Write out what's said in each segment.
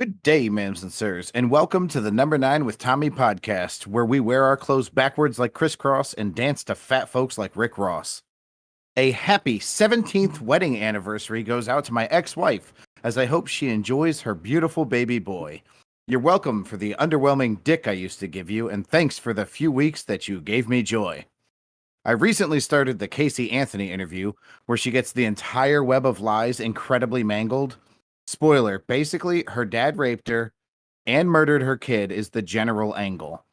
Good day, ma'ams and sirs, and welcome to the Number 9 with Tommy podcast, where we wear our clothes backwards like crisscross and dance to fat folks like Rick Ross. A happy 17th wedding anniversary goes out to my ex-wife, as I hope she enjoys her beautiful baby boy. You're welcome for the underwhelming dick I used to give you, and thanks for the few weeks that you gave me joy. I recently started the Casey Anthony interview, where she gets the entire web of lies incredibly mangled. Spoiler, basically, her dad raped her and murdered her kid is the general angle.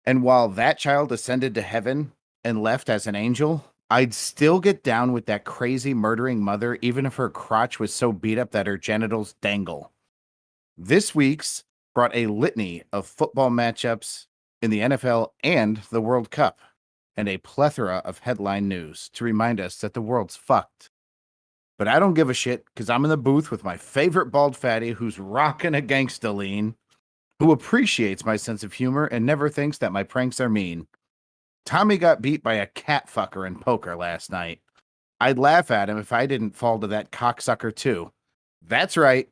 And while that child ascended to heaven and left as an angel, I'd still get down with that crazy murdering mother, even if her crotch was so beat up that her genitals dangle. This week's brought a litany of football matchups in the NFL and the World Cup, and a plethora of headline news to remind us that the world's fucked. But I don't give a shit, because I'm in the booth with my favorite bald fatty who's rocking a gangsta lean, who appreciates my sense of humor and never thinks that my pranks are mean. Tommy got beat by a cat fucker in poker last night. I'd laugh at him if I didn't fall to that cocksucker too. That's right.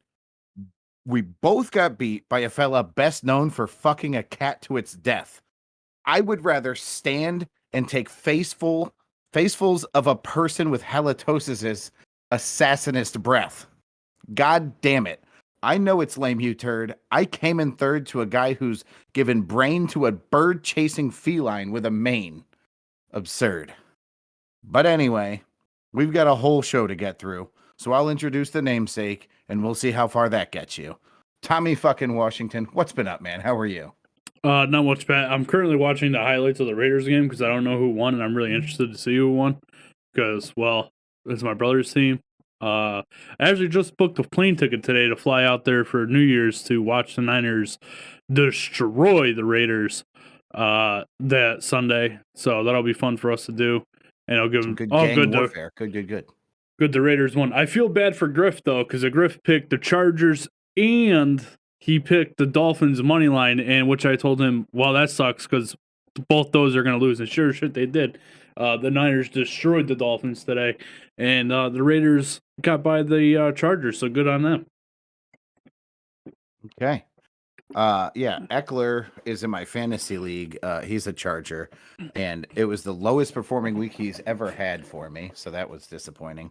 We both got beat by a fella best known for fucking a cat to its death. I would rather stand and take facefuls of a person with halitosis' assassinist breath. God damn it. I know it's lame, you turd. I came in third to a guy who's given brain to a bird-chasing feline with a mane. Absurd. But anyway, we've got a whole show to get through, so I'll introduce the namesake, and we'll see how far that gets you. Tommy fucking Washington, what's been up, man? How are you? Not much bad. I'm currently watching the highlights of the Raiders game because I don't know who won, and I'm really interested to see who won because, well, it's my brother's team. I actually just booked a plane ticket today to fly out there for New Year's to watch the Niners destroy the Raiders that Sunday. So that'll be fun for us to do, and I'll give them good gang warfare. Good. Good. The Raiders won. I feel bad for Griff though because Griff picked the Chargers and he picked the Dolphins money line, and which I told him, well, that sucks because both those are going to lose. And sure shit, they did. The Niners destroyed the Dolphins today, and the Raiders got by the Chargers, so good on them. Okay. Yeah, Eckler is in my fantasy league. He's a Charger, and it was the lowest performing week he's ever had for me, so that was disappointing.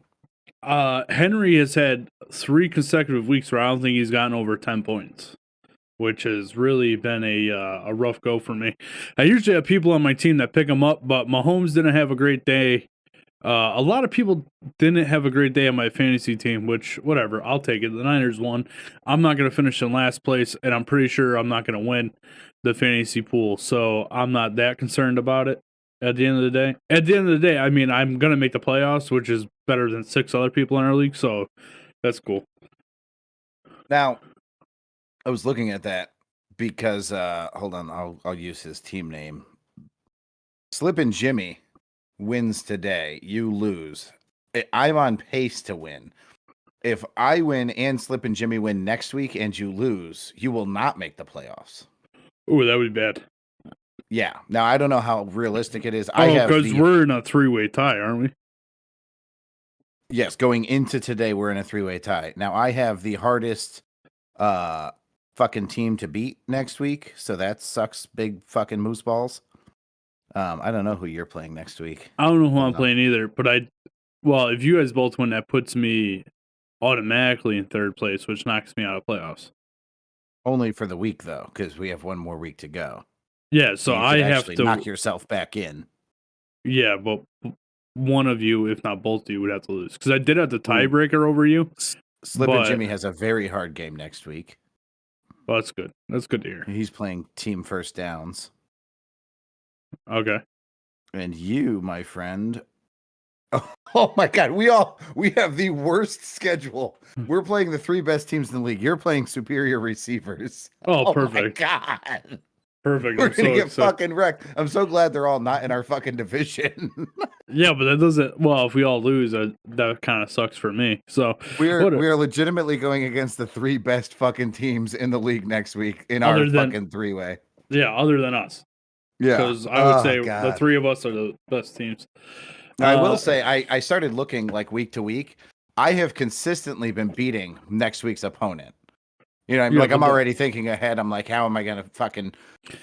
Henry has had 3 consecutive weeks where I don't think he's gotten over 10 points, which has really been a rough go for me. I usually have people on my team that pick him up, but Mahomes didn't have a great day. A lot of people didn't have a great day on my fantasy team, which, whatever, I'll take it. The Niners won. I'm not going to finish in last place, and I'm pretty sure I'm not going to win the fantasy pool, so I'm not that concerned about it. At the end of the day, I mean, I'm going to make the playoffs, which is better than 6 other people in our league, so that's cool. Now, I was looking at that because, hold on, I'll use his team name. Slippin' Jimmy wins today. You lose. I'm on pace to win. If I win and Slippin' Jimmy win next week and you lose, you will not make the playoffs. Ooh, that would be bad. Yeah. Now, I don't know how realistic it is. Because we're in a 3-way tie, aren't we? Yes, going into today, we're in a 3-way tie. Now, I have the hardest fucking team to beat next week, so that sucks big fucking moose balls. I don't know who you're playing next week. I don't know who I'm playing either, but if you guys both win, that puts me automatically in third place, which knocks me out of playoffs. Only for the week, though, because we have one more week to go. Yeah, so I have to knock yourself back in. Yeah, but one of you, if not both of you, would have to lose. Because I did have the tiebreaker over you. Slippin' Jimmy has a very hard game next week. Well, that's good. That's good to hear. He's playing team first downs. Okay. And you, my friend. Oh my God, we have the worst schedule. We're playing the 3 best teams in the league. You're playing superior receivers. Oh, perfect. Oh my God. Perfect. We're going to get fucking wrecked. I'm so glad they're all not in our fucking division. Yeah, but that doesn't... Well, if we all lose, that kind of sucks for me. So we are legitimately going against the 3 best fucking teams in the league next week in our fucking 3-way. Yeah, other than us. Yeah. Because I would say the 3 of us are the best teams. I will say, I started looking like week to week. I have consistently been beating next week's opponent. You know, Yeah, like I'm but already thinking ahead. I'm like, how am I gonna fucking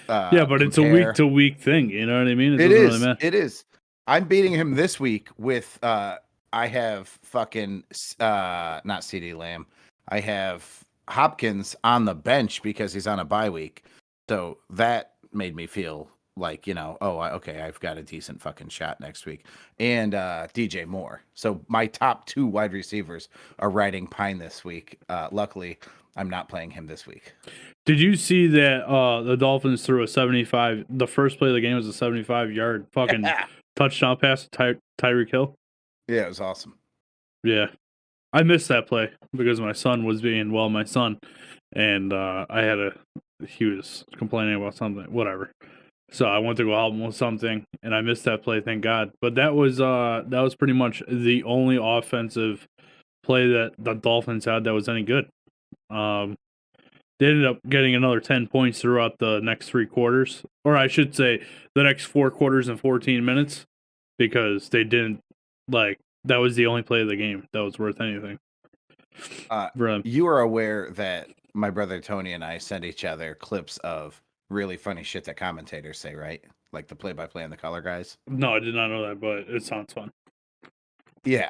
yeah, but it's a week compare? to week thing. You know what I mean? It It doesn't really is. matter. It is. I'm beating him this week with I have fucking not CD Lamb. I have Hopkins on the bench because he's on a bye week. So that made me feel like, okay, I've got a decent fucking shot next week. And DJ Moore. So my top 2 wide receivers are riding Pine this week. Luckily, I'm not playing him this week. Did you see that the Dolphins threw a 75? The first play of the game was a 75-yard fucking touchdown pass to Tyreek Hill. Yeah, it was awesome. Yeah, I missed that play because my son was being my son, and he was complaining about something, whatever. So I went to go help him with something, and I missed that play. Thank God. But that was pretty much the only offensive play that the Dolphins had that was any good. They ended up getting another 10 points throughout the next 3 quarters, or I should say, the next 4 quarters and 14 minutes, because they didn't that was the only play of the game that was worth anything. You are aware that my brother Tony and I send each other clips of really funny shit that commentators say, right? Like the play-by-play and the color guys. No, I did not know that, but it sounds fun. Yeah.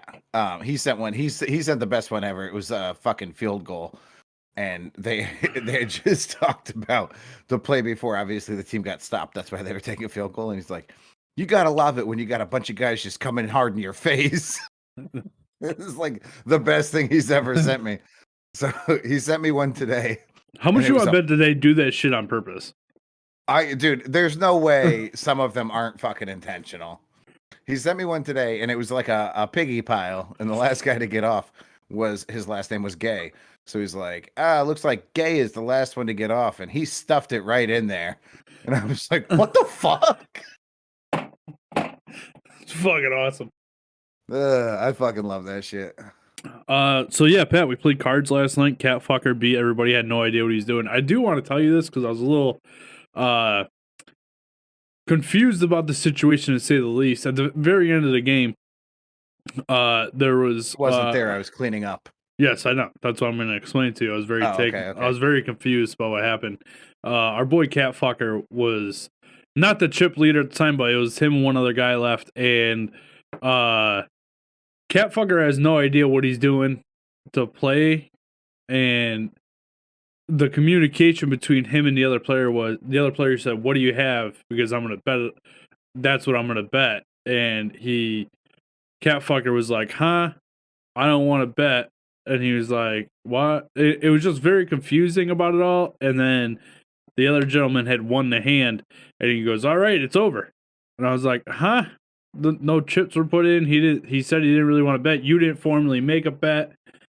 He sent one. He sent the best one ever. It was a fucking field goal. And they had just talked about the play before. Obviously, the team got stopped. That's why they were taking a field goal. And he's like, "You gotta love it when you got a bunch of guys just coming hard in your face." This is like the best thing he's ever sent me. So he sent me one today. How much I bet did they do that shit on purpose? Dude, there's no way some of them aren't fucking intentional. He sent me one today, and it was like a piggy pile, and the last guy to get off his last name was Gay. So he's like, looks like Gay is the last one to get off, and he stuffed it right in there. And I was like, what the fuck? It's fucking awesome. I fucking love that shit. So yeah, Pat, we played cards last night. Catfucker beat everybody, had no idea what he's doing. I do want to tell you this because I was a little confused about the situation, to say the least. At the very end of the game, there was wasn't there. I was cleaning up. Yes, I know. That's what I'm going to explain to you. I was very Okay. I was very confused about what happened. Our boy Catfucker was not the chip leader at the time, but it was him and one other guy left, and Catfucker has no idea what he's doing to play, and the communication between him and the other player said, "What do you have?" Because I'm going to bet it. That's what I'm going to bet. And Catfucker was like, "Huh? I don't want to bet." And he was like, "What?" It was just very confusing about it all. And then the other gentleman had won the hand, and he goes, "All right, it's over." And I was like, "Huh?" No chips were put in. He said he didn't really want to bet. You didn't formally make a bet.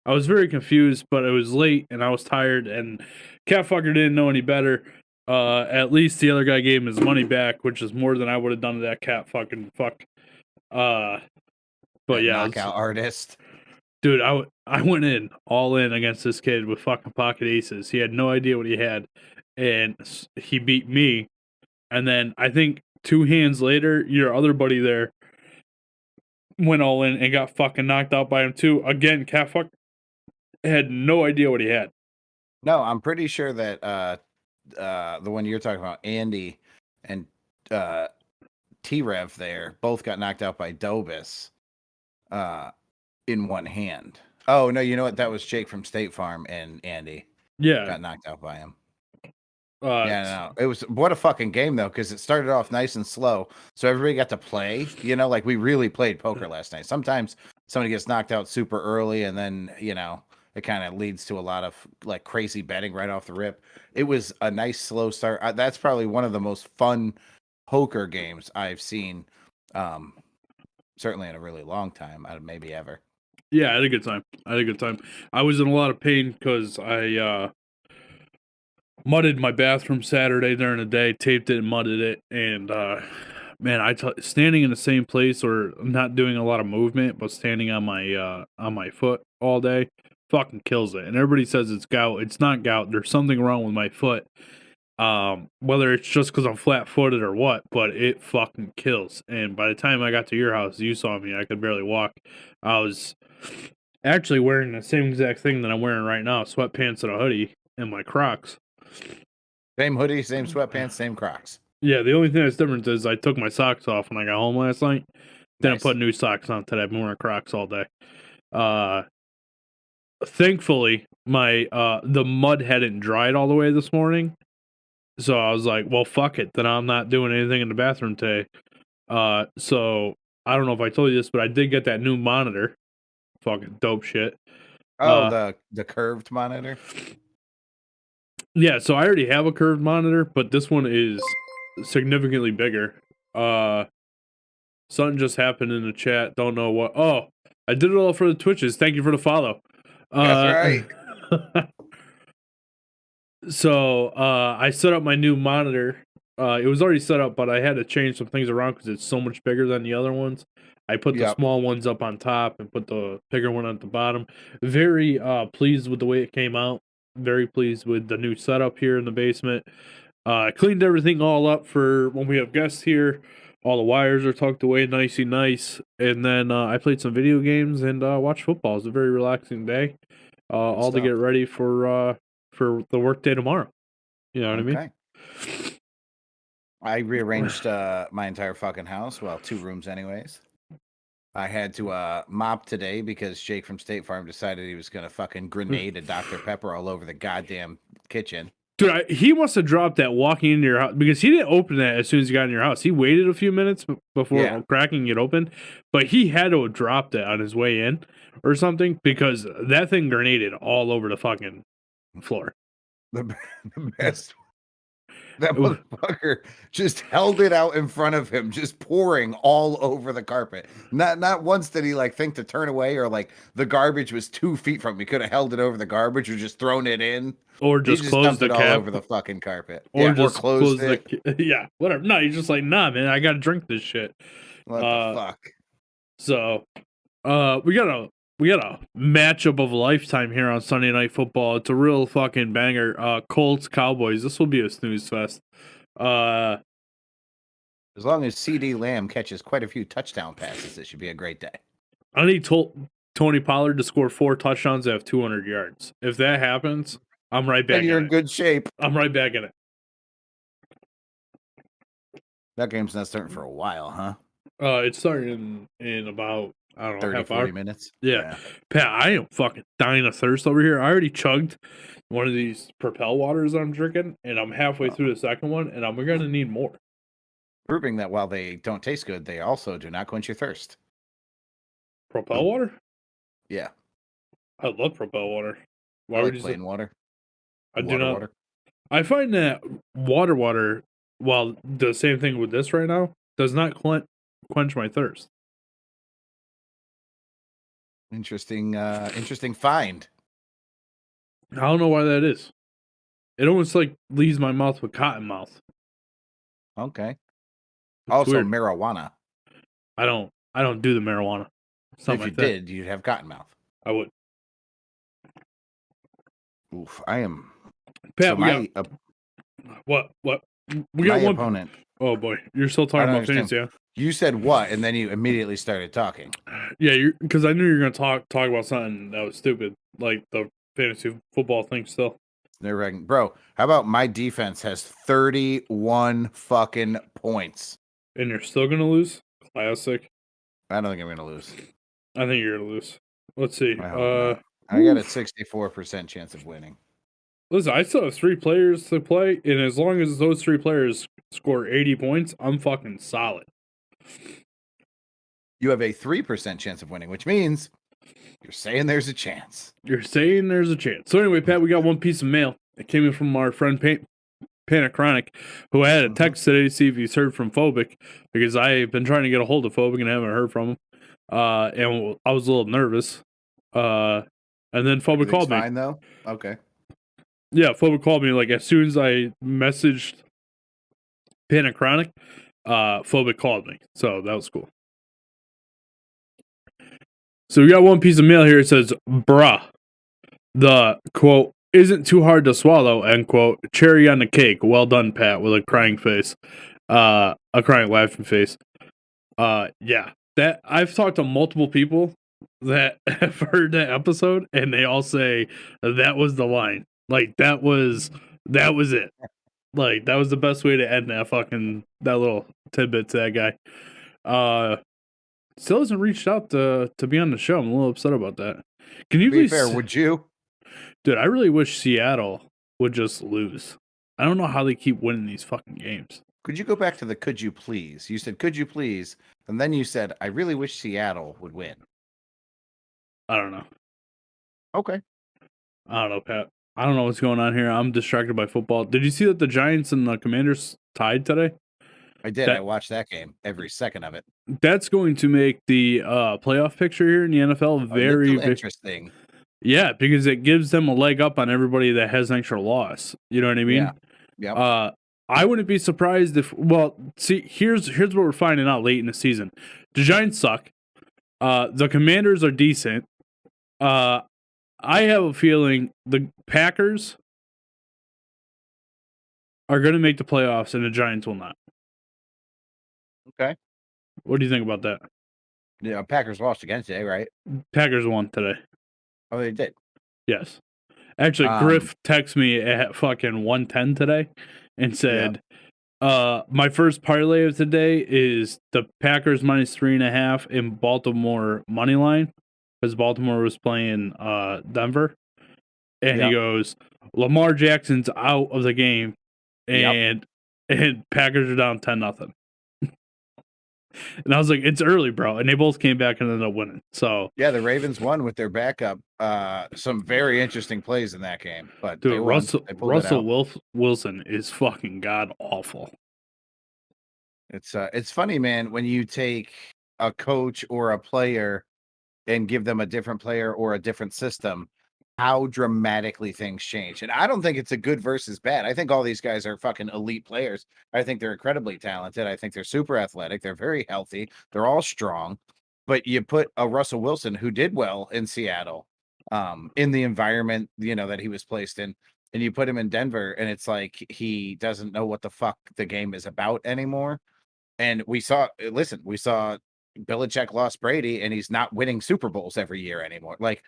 I was very confused, but it was late and I was tired, and Catfucker didn't know any better. At least the other guy gave him his money back, which is more than I would have done to that cat fucking fuck. But that yeah, knockout artist. Dude, I went in all in against this kid with fucking pocket aces. He had no idea what he had, and he beat me. And then I think 2 hands later, your other buddy there went all in and got fucking knocked out by him too. Again, Catfuck had no idea what he had. No, I'm pretty sure that the one you're talking about, Andy and T-Rev there, both got knocked out by Dobis in one hand. Oh, no, you know what? That was Jake from State Farm and Andy. Yeah. Got knocked out by him. No. It was what a fucking game, though, because it started off nice and slow. So everybody got to play, like we really played poker last night. Sometimes somebody gets knocked out super early and then, it kind of leads to a lot of like crazy betting right off the rip. It was a nice slow start. That's probably one of the most fun poker games I've seen, certainly in a really long time, maybe ever. Yeah, I had a good time. I was in a lot of pain because I mudded my bathroom Saturday during the day, taped it and mudded it, and man, standing in the same place or not doing a lot of movement, but standing on my foot all day fucking kills it. And everybody says it's gout. It's not gout. There's something wrong with my foot. Whether it's just because I'm flat-footed or what, but it fucking kills. And by the time I got to your house, you saw me. I could barely walk. I was actually wearing the same exact thing that I'm wearing right now, sweatpants and a hoodie. and my Crocs. Same hoodie, same sweatpants, same Crocs. Yeah, the only thing that's different is I took my socks off when I got home last night. Then Nice. I put new socks on today. I've been wearing Crocs all day. Thankfully, my the mud hadn't dried all the way this morning. So I was like, well, fuck it. Then I'm not doing anything in the bathroom today. So I don't know if I told you this, but I did get that new monitor. Fucking dope shit. Oh, the curved monitor? Yeah, so I already have a curved monitor, but this one is significantly bigger. Something just happened in the chat. Don't know what. Oh, I did it all for the Twitches. Thank you for the follow. That's right. So I set up my new monitor. It was already set up, but I had to change some things around because it's so much bigger than the other ones. I put the small ones up on top and put the bigger one at the bottom. Very pleased with the way it came out. Very pleased with the new setup here in the basement. I cleaned everything all up for when we have guests here. All the wires are tucked away nicey nice. And then I played some video games and watched football. It was a very relaxing day. All to get ready for the work day tomorrow. You know what I mean? I rearranged my entire fucking house. Well, 2 rooms anyways. I had to mop today because Jake from State Farm decided he was going to fucking grenade a Dr. Pepper all over the goddamn kitchen. Dude, he must have dropped that walking into your house because he didn't open that as soon as he got in your house. He waited a few minutes before cracking it open, but he had to have dropped it on his way in or something because that thing grenaded all over the fucking floor. The best. That motherfucker just held it out in front of him, just pouring all over the carpet. Not once did he like think to turn away or like the garbage was 2 feet from him. He could have held it over the garbage or just thrown it in. Or just closed the cap all over the fucking carpet. Or just closed it. Yeah, whatever. No, he's just like, nah, man, I gotta drink this shit. What the fuck? So we got a matchup of a lifetime here on Sunday Night Football. It's a real fucking banger. Colts Cowboys. This will be a snooze fest. As long as CD Lamb catches quite a few touchdown passes, it should be a great day. I need Tony Pollard to score 4 touchdowns and have 200 yards. If that happens, I'm right back. And you're in good shape. I'm right back in it. That game's not starting for a while, huh? It's starting in about, I don't know, 30, half 40 hour. minutes. Yeah. Pat, I am fucking dying of thirst over here. I already chugged one of these Propel waters I'm drinking, and I'm halfway through the second one, and I'm going to need more. Proving that while they don't taste good, they also do not quench your thirst. Propel water? Yeah. I love Propel water. Why would you plain water? I do not. Water. I find that water, while the same thing with this right now, does not quench my thirst. Interesting find. I don't know why that is. It almost like leaves my mouth with cotton mouth. Okay. It's also weird. Marijuana. I don't do the marijuana. If you did, you'd have cotton mouth. I would. Oof, I am. Pat, so what? We got one opponent. Oh boy, you're still talking about fantasy, yeah? You said what, and then you immediately started talking. Yeah, because I knew you were going to talk about something that was stupid, like the fantasy football thing. Still, bro. How about my defense has 31 fucking points, and you're still going to lose? Classic. I don't think I'm going to lose. I think you're going to lose. Let's see. I got a 64% chance of winning. Listen, I still have 3 players to play, and as long as those 3 players score 80 points, I'm fucking solid. You have a 3% chance of winning, which means you're saying there's a chance. You're saying there's a chance. So anyway, Pat, we got one piece of mail. It came in from our friend Panichronic, who I had a text today to see if he's heard from Phobic, because I've been trying to get a hold of Phobic and haven't heard from him. And I was a little nervous. And then Phobic called me. Fine, though? Okay. Yeah, Phobic called me like as soon as I messaged Panichronic, Phobic called me. So that was cool. So we got one piece of mail here. It says, bruh, the quote isn't too hard to swallow, end quote. Cherry on the cake. Well done, Pat, with a crying face. A crying laughing face. Yeah. That I've talked to multiple people that have heard that episode, and they all say that was the line. Like that was it. Like that was the best way to end that little tidbit to that guy. Still hasn't reached out to be on the show. I'm a little upset about that. Can To you be please, fair, would you? dude? I really wish Seattle would just lose. I don't know how they keep winning these fucking games. Could you go back to the could you please? You said, could you please? And then you said, I really wish Seattle would win. I don't know. Okay. I don't know, Pat. I don't know what's going on here. I'm distracted by football. Did you see that the Giants and the Commanders tied today? I did. That I watched that game, every second of it. that's going to make the playoff picture here in the NFL A very, little interesting. yeah, because it gives them a leg up on everybody that has an extra loss. You know what I mean? Yeah. Yep. I wouldn't be surprised if. Well, see, here's what we're finding out late in the season. The Giants suck. The Commanders are decent. I have a feeling the Packers are going to make the playoffs and the Giants will not. Okay. What do you think about that? Yeah, Packers lost again today, right? Packers won today. Oh, they did. Yes. Actually, Griff texted me at fucking 1:10 today and said, my first parlay of today is the Packers minus 3.5 in Baltimore money line because Baltimore was playing Denver. And he goes, Lamar Jackson's out of the game and Packers are down 10-0. And I was like, it's early, bro. And they both came back and ended up winning. So yeah, the Ravens won with their backup. Some very interesting plays in that game. But dude, Russell Wilson is fucking god awful. It's funny, man, when you take a coach or a player and give them a different player or a different system, how dramatically things change. And I don't think it's a good versus bad. I think all these guys are fucking elite players. I think they're incredibly talented. I think they're super athletic. They're very healthy. They're all strong. But you put a Russell Wilson who did well in Seattle, in the environment, that he was placed in, and you put him in Denver, and it's like he doesn't know what the fuck the game is about anymore. And we saw Belichick lost Brady, and he's not winning Super Bowls every year anymore. Like,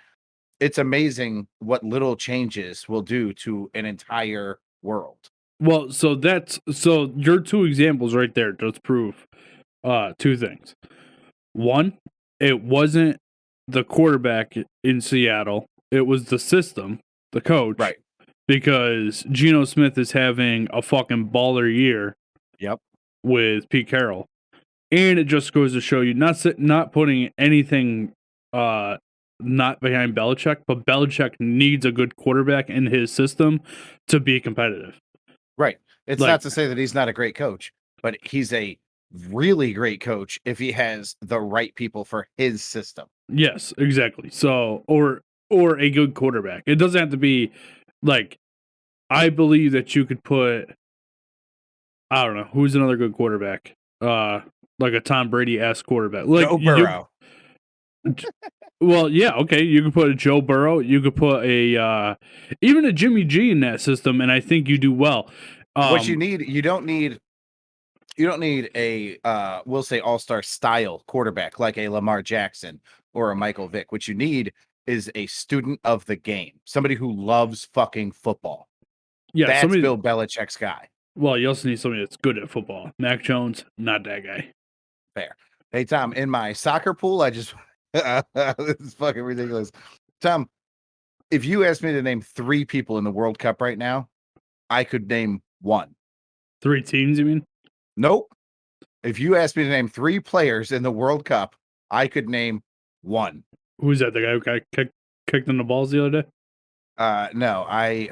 it's amazing what little changes will do to an entire world. Well, so your two examples right there just prove two things. One, it wasn't the quarterback in Seattle, it was the system, the coach. Right. Because Geno Smith is having a fucking baller year. Yep. With Pete Carroll. And it just goes to show you not putting anything not behind Belichick, but Belichick needs a good quarterback in his system to be competitive. Right. It's not to say that he's not a great coach, but he's a really great coach if he has the right people for his system. Yes, exactly. So, or a good quarterback. It doesn't have to be like, I believe that you could put, I don't know, who's another good quarterback? Like a Tom Brady-esque quarterback. Like Joe Burrow. Well, yeah, okay. You could put a Joe Burrow. You could put even a Jimmy G in that system, and I think you do well. What you don't need a we'll say all-star style quarterback like a Lamar Jackson or a Michael Vick. What you need is a student of the game, somebody who loves fucking football. Yeah, that's Bill Belichick's guy. Well, you also need somebody that's good at football. Mac Jones, not that guy. Fair. Hey, Tom, in my soccer pool, I just this is fucking ridiculous. Tom, if you asked me to name 3 people in the World Cup right now, I could name 1. 3 teams, you mean? Nope. If you asked me to name 3 players in the World Cup, I could name 1. Who's that? The guy who got kicked in the balls the other day? No, I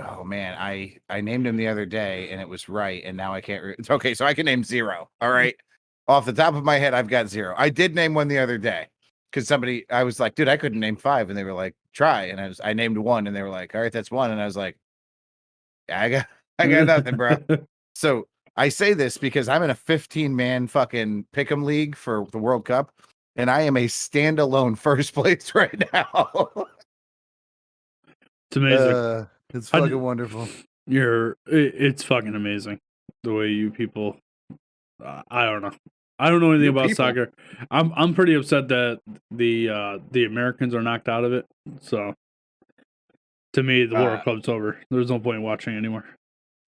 named him the other day and it was right, and now I can't. It's okay, so I can name 0. All right, off the top of my head, I've got 0. I did name one the other day because I was like, dude, I couldn't name 5, and they were like, try, and I named 1, and they were like, all right, that's 1, and I was like, yeah, I got nothing, bro. So I say this because I'm in a 15-man fucking pick'em league for the World Cup, and I am a standalone first place right now. It's amazing. It's fucking wonderful. It's fucking amazing the way you people. I don't know. I don't know anything about soccer. I'm pretty upset that the Americans are knocked out of it. So To me, the World Cup's over. There's no point in watching anymore.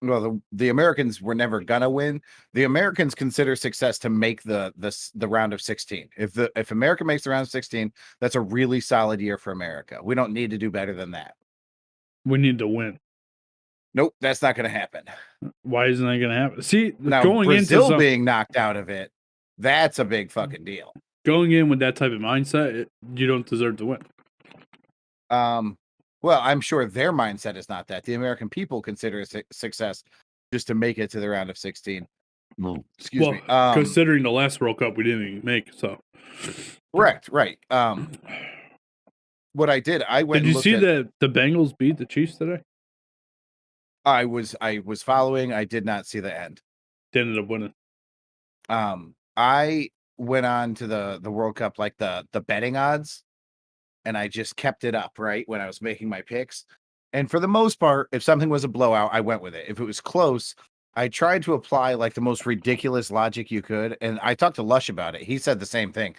Well, the Americans were never gonna win. The Americans consider success to make the round of 16. If America makes the round of 16, that's a really solid year for America. We don't need to do better than that. We need to win. Nope, that's not going to happen. Why isn't that going to happen? See, now going Brazil being knocked out of it, that's a big fucking deal. Going in with that type of mindset, you don't deserve to win. Well, I'm sure their mindset is not that. The American people consider it success just to make it to the round of 16. Excuse me. Considering the last World Cup we didn't even make, so correct, right. What I did, I went. Did you see that the Bengals beat the Chiefs today? I was following. I did not see the end. They ended up winning. I went on to the World Cup, like the betting odds, and I just kept it up right when I was making my picks. And for the most part, if something was a blowout, I went with it. If it was close, I tried to apply like the most ridiculous logic you could. And I talked to Lush about it. He said the same thing.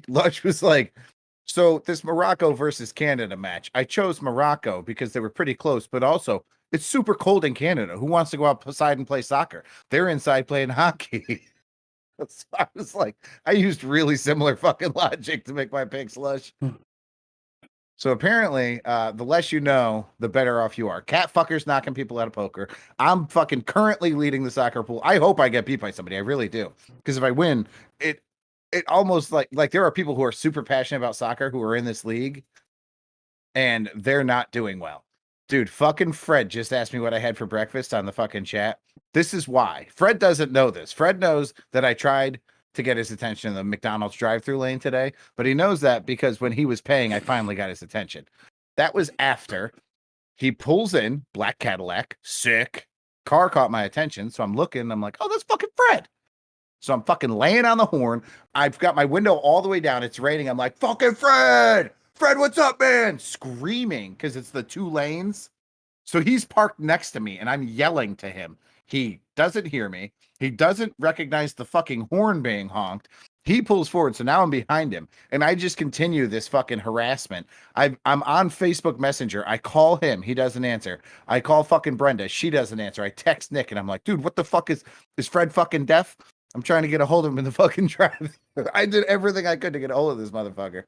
Lush was like, so this Morocco versus Canada match, I chose Morocco because they were pretty close, but also it's super cold in Canada. Who wants to go outside and play soccer? They're inside playing hockey. So I was like, I used really similar fucking logic to make my picks, Lush. So apparently, the less you know, the better off you are. Cat fuckers knocking people out of poker. I'm fucking currently leading the soccer pool. I hope I get beat by somebody. I really do. Because if I win, it almost like there are people who are super passionate about soccer who are in this league, and they're not doing well. Dude, fucking Fred just asked me what I had for breakfast on the fucking chat. This is why. Fred doesn't know this. Fred knows that I tried to get his attention in the McDonald's drive-through lane today, but he knows that because when he was paying, I finally got his attention. That was after he pulls in, black Cadillac, sick. Car caught my attention, so I'm looking, I'm like, oh, that's fucking Fred. So I'm fucking laying on the horn. I've got my window all the way down. It's raining. I'm like, fucking Fred! Fred, what's up, man? Screaming because it's the two lanes. So he's parked next to me and I'm yelling to him. He doesn't hear me. He doesn't recognize the fucking horn being honked. He pulls forward. So now I'm behind him and I just continue this fucking harassment. I'm on Facebook Messenger. I call him. He doesn't answer. I call fucking Brenda. She doesn't answer. I text Nick and I'm like, dude, what the fuck is Fred fucking deaf? I'm trying to get a hold of him in the fucking drive. I did everything I could to get a hold of this motherfucker.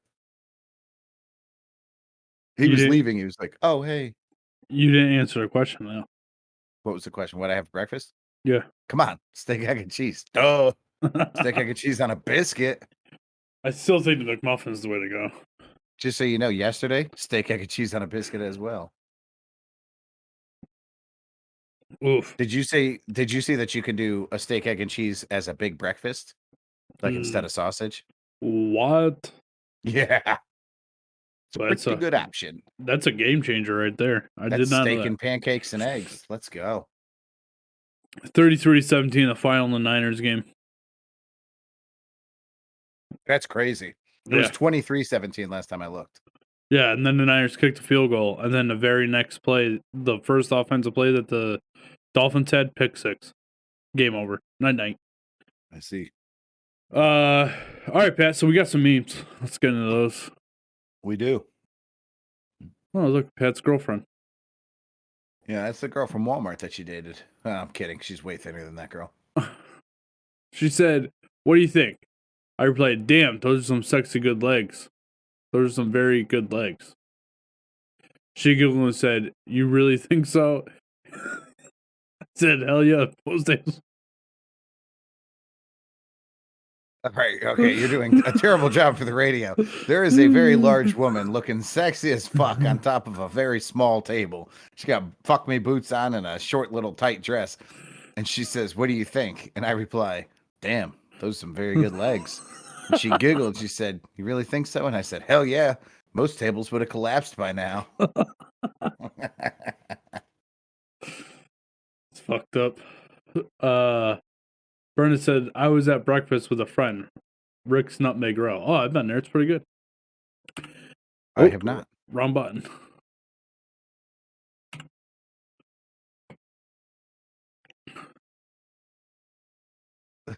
He was leaving. He was like, oh, hey. You didn't answer the question, though. What was the question? What I have for breakfast? Yeah. Come on. Steak, egg, and cheese. Duh. Steak, egg, and cheese on a biscuit. I still think the McMuffin's the way to go. Just so you know, yesterday, steak, egg, and cheese on a biscuit as well. Oof. Did you see that you could do a steak, egg, and cheese as a big breakfast? Like instead of sausage? What? Yeah. It's a pretty good option. That's a game changer right there. That's steak and pancakes and eggs. Let's go. 33-17, the final in the Niners game. That's crazy. It was 23-17 last time I looked. Yeah, and then the Niners kicked a field goal, and then the very next play, the first offensive play that the Dolphins had, pick six. Game over. Night. I see. All right, Pat, so we got some memes. Let's get into those. We do. Oh, look, Pat's girlfriend. Yeah, that's the girl from Walmart that she dated. Oh, I'm kidding. She's way thinner than that girl. She said, what do you think? I replied, damn, those are some sexy good legs. Those are some very good legs. She giggled and said, you really think so? I said, hell yeah. Those days. All right, okay, you're doing a terrible job for the radio. There is a very large woman looking sexy as fuck on top of a very small table. She got fuck me boots on and a short little tight dress. And she says, what do you think? And I reply, damn, those are some very good legs. And she giggled. She said, you really think so? And I said, hell yeah. Most tables would have collapsed by now. It's fucked up. Bernard said, I was at breakfast with a friend. Rick's Nutmeg Roll. Oh, I've been there. It's pretty good. I have not. Wrong button.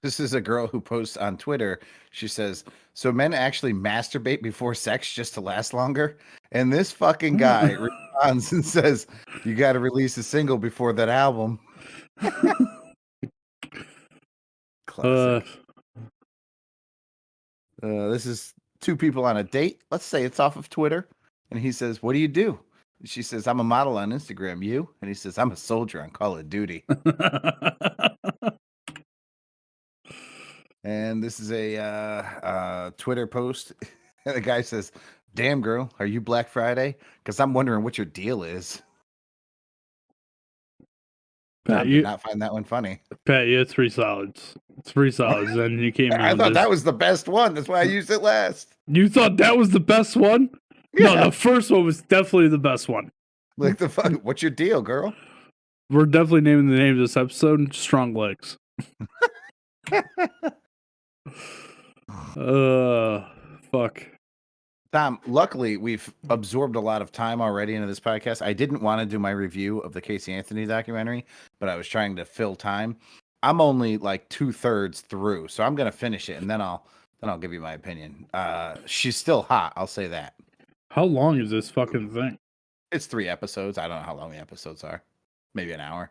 This is a girl who posts on Twitter. She says, so men actually masturbate before sex just to last longer? And this fucking guy responds and says, "You got to release a single before that album." Classic. This is two people on a date. Let's say it's off of Twitter. And he says, "What do you do?" She says, "I'm a model on Instagram. You?" And he says, "I'm a soldier on Call of Duty." And this is a Twitter post. And the guy says, "Damn, girl, are you Black Friday? Because I'm wondering what your deal is." Tom did not find that one funny. Pat, you had 3 solids. 3 solids, and you came in I with thought this. that was the best one. That's why I used it last. You thought that was the best one? Yeah. No, the first one was definitely the best one. Like the fuck, what's your deal, girl? We're definitely naming the name of this episode Strong Legs. Fuck. Tom, luckily we've absorbed a lot of time already into this podcast. I didn't want to do my review of the Casey Anthony documentary, but I was trying to fill time. I'm only like 2/3 through, so I'm gonna finish it and then I'll give you my opinion. She's still hot, I'll say that. How long is this fucking thing? It's 3 episodes. I don't know how long the episodes are. Maybe an hour.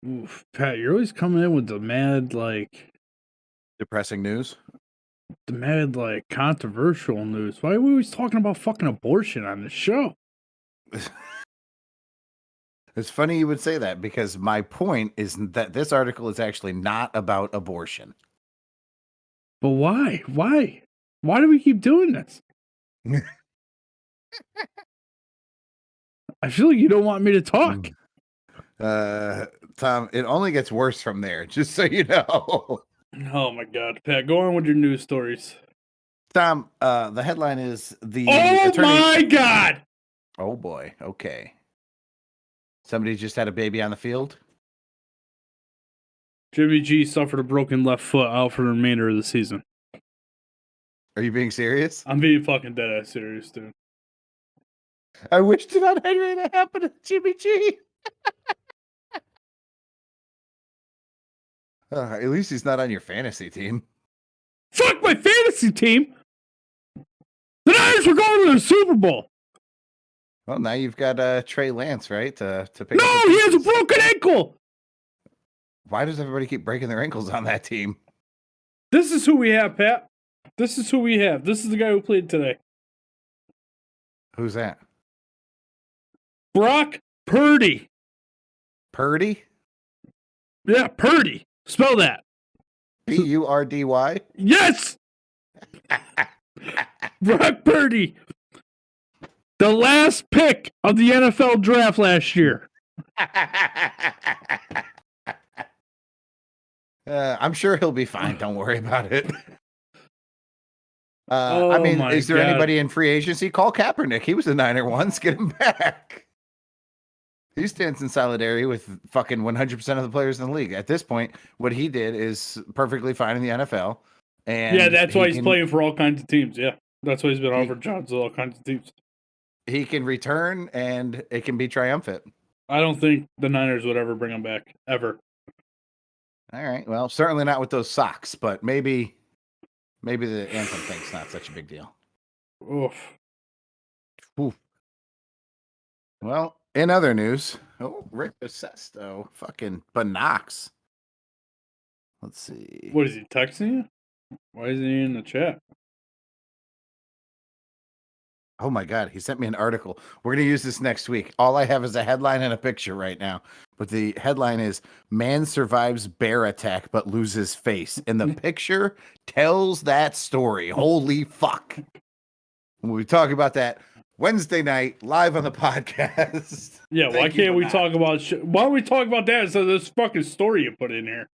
Oof, Pat, you're always coming in with the mad, like, depressing news. The mad, like, controversial news. Why are we always talking about fucking abortion on this show? It's funny you would say that because my point is that this article is actually not about abortion. But why? Why? Why do we keep doing this? I feel like you don't want me to talk. Tom, it only gets worse from there, just so you know. Oh my God, Pat, go on with your news stories. Tom, the headline is the attorney... my God! Oh boy, okay. Somebody just had a baby on the field? Jimmy G suffered a broken left foot, out for the remainder of the season. Are you being serious? I'm being fucking dead ass serious, dude. I wished it on Henry to happen to Jimmy G. At least he's not on your fantasy team. Fuck my fantasy team! The Niners were going to the Super Bowl. Well, now you've got Trey Lance, right? To pick no, up he has a broken ankle. Why does everybody keep breaking their ankles on that team? This is who we have, Pat. This is who we have. This is the guy who played today. Who's that? Brock Purdy. Purdy? Yeah, Purdy. Spell that. P-U-R-D-Y? Yes! Brock Purdy. The last pick of the NFL draft last year. I'm sure he'll be fine. Don't worry about it. I mean, is there anybody in free agency? Call Kaepernick. He was a Niner once. Get him back. He stands in solidarity with fucking 100% of the players in the league. At this point, what he did is perfectly fine in the NFL. And yeah, that's why he's playing for all kinds of teams. Yeah, that's why he's been offered jobs with all kinds of teams. He can return, and it can be triumphant. I don't think the Niners would ever bring him back, ever. All right. Well, certainly not with those socks, but maybe the anthem thing's not such a big deal. Oof. Oof. Well, in other news, Rick Sesto, fucking Banox. Let's see. What is he texting you? Why isn't he in the chat? Oh my God, he sent me an article. We're going to use this next week. All I have is a headline and a picture right now. But the headline is "Man survives bear attack but loses face." And the picture tells that story. Holy fuck. We talk about that Wednesday night live on the podcast. Yeah, why can't we talk about why don't we talk about that instead of this fucking story you put in here?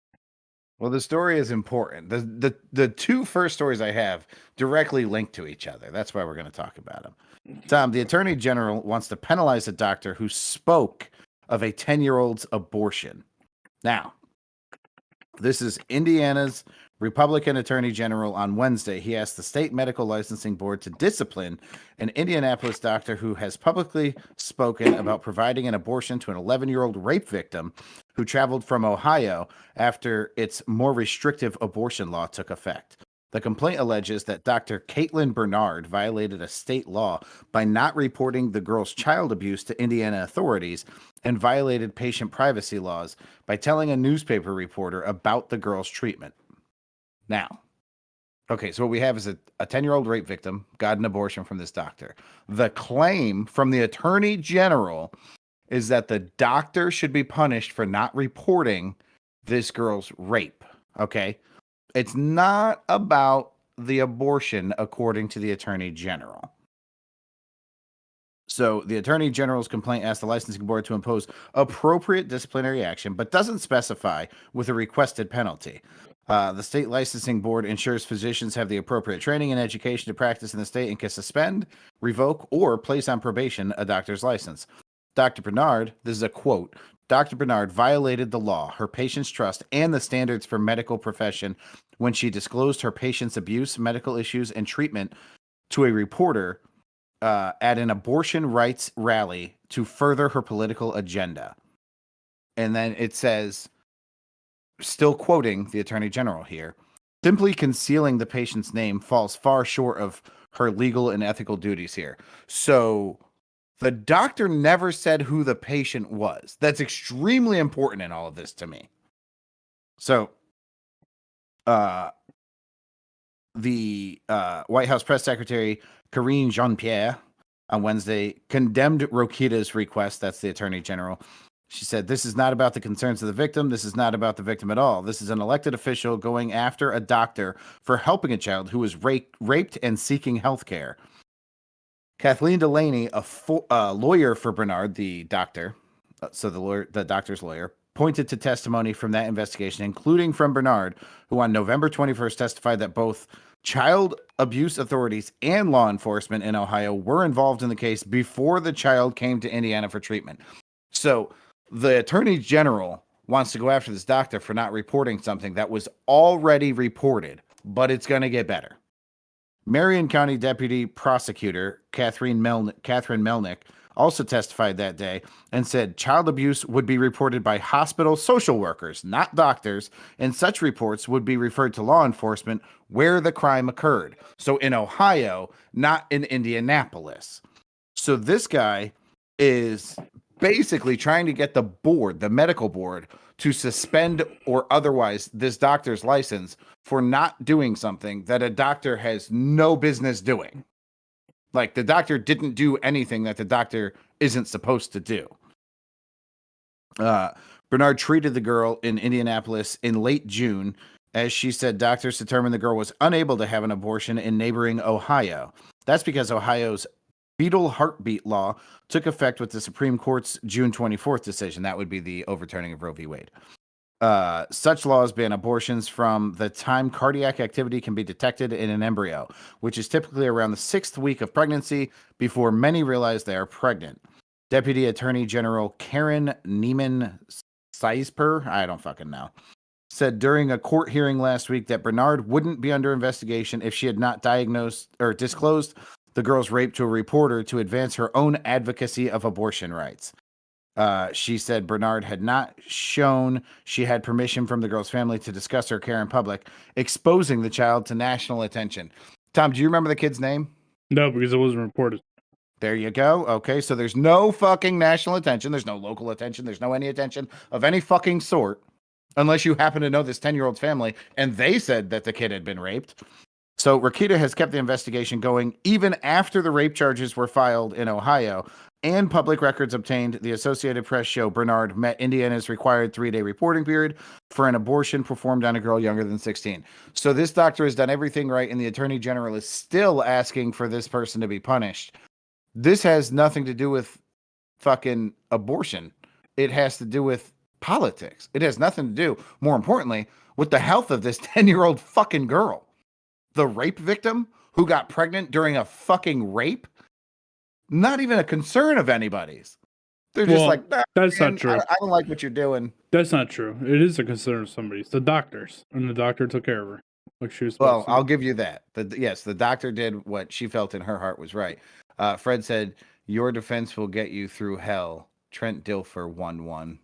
Well, the story is important. The two first stories I have directly link to each other. That's why we're going to talk about them. Tom, the Attorney General wants to penalize a doctor who spoke of a 10-year-old's abortion. Now, this is Indiana's Republican Attorney General on Wednesday. He asked the state medical licensing board to discipline an Indianapolis doctor who has publicly spoken about providing an abortion to an 11-year-old rape victim who traveled from Ohio after its more restrictive abortion law took effect. The complaint alleges that Dr. Caitlin Bernard violated a state law by not reporting the girl's child abuse to Indiana authorities and violated patient privacy laws by telling a newspaper reporter about the girl's treatment. Now, okay, so what we have is a 10-year-old rape victim got an abortion from this doctor. The claim from the attorney general is that the doctor should be punished for not reporting this girl's rape. Okay. It's not about the abortion, according to the attorney general. So the attorney general's complaint asked the licensing board to impose appropriate disciplinary action, but doesn't specify with a requested penalty. The state licensing board ensures physicians have the appropriate training and education to practice in the state and can suspend, revoke, or place on probation a doctor's license. Dr. Bernard, this is a quote, Dr. Bernard violated the law, her patient's trust, and the standards for medical profession when she disclosed her patient's abuse, medical issues, and treatment to a reporter at an abortion rights rally to further her political agenda. And then it says, still quoting the attorney general here, simply concealing the patient's name falls far short of her legal and ethical duties here. So the doctor never said who the patient was. That's extremely important in all of this to me. So, the White House press secretary, Karine Jean-Pierre, on Wednesday condemned Rokita's request. That's the attorney general. She said, this is not about the concerns of the victim. This is not about the victim at all. This is an elected official going after a doctor for helping a child who was raped and seeking health care. Kathleen Delaney, a lawyer for Bernard, the doctor, the doctor's lawyer, pointed to testimony from that investigation, including from Bernard, who on November 21st testified that both child abuse authorities and law enforcement in Ohio were involved in the case before the child came to Indiana for treatment. So the attorney general wants to go after this doctor for not reporting something that was already reported, but it's going to get better. Marion County Deputy Prosecutor Catherine Melnick also testified that day and said child abuse would be reported by hospital social workers, not doctors, and such reports would be referred to law enforcement where the crime occurred. So in Ohio, not in Indianapolis. So this guy is basically trying to get the board, the medical board, to suspend or otherwise this doctor's license for not doing something that a doctor has no business doing. Like, the doctor didn't do anything that the doctor isn't supposed to do. Bernard treated the girl in Indianapolis in late June. As she said, doctors determined the girl was unable to have an abortion in neighboring Ohio. That's because Ohio's fetal heartbeat law took effect with the Supreme Court's June 24th decision. That would be the overturning of Roe v. Wade. Such laws ban abortions from the time cardiac activity can be detected in an embryo, which is typically around the 6th week of pregnancy before many realize they are pregnant. Deputy Attorney General Karen Neiman Seisper, I don't fucking know, said during a court hearing last week that Bernard wouldn't be under investigation if she had not diagnosed or disclosed the girl's rape to a reporter to advance her own advocacy of abortion rights. She said Bernard had not shown she had permission from the girl's family to discuss her care in public, exposing the child to national attention. Tom, do you remember the kid's name? No, because it wasn't reported. There you go. Okay, so there's no fucking national attention. There's no local attention. There's no any attention of any fucking sort, unless you happen to know this 10-year-old family, and they said that the kid had been raped. So Rokita has kept the investigation going even after the rape charges were filed in Ohio, and public records obtained. The Associated Press show Bernard met Indiana's required 3-day reporting period for an abortion performed on a girl younger than 16. So this doctor has done everything right, and the attorney general is still asking for this person to be punished. This has nothing to do with fucking abortion. It has to do with politics. It has nothing to do, more importantly, with the health of this 10-year-old fucking girl. The rape victim who got pregnant during a fucking rape, not even a concern of anybody's. They're just like, nah, that's man, not true. I don't like what you're doing. That's not true. It is a concern of somebody's. The doctors. And the doctor took care of her. Like she was supposed Well, to. I'll give you that. Yes, the doctor did what she felt in her heart was right. Fred said, your defense will get you through hell. Trent Dilfer 1-1.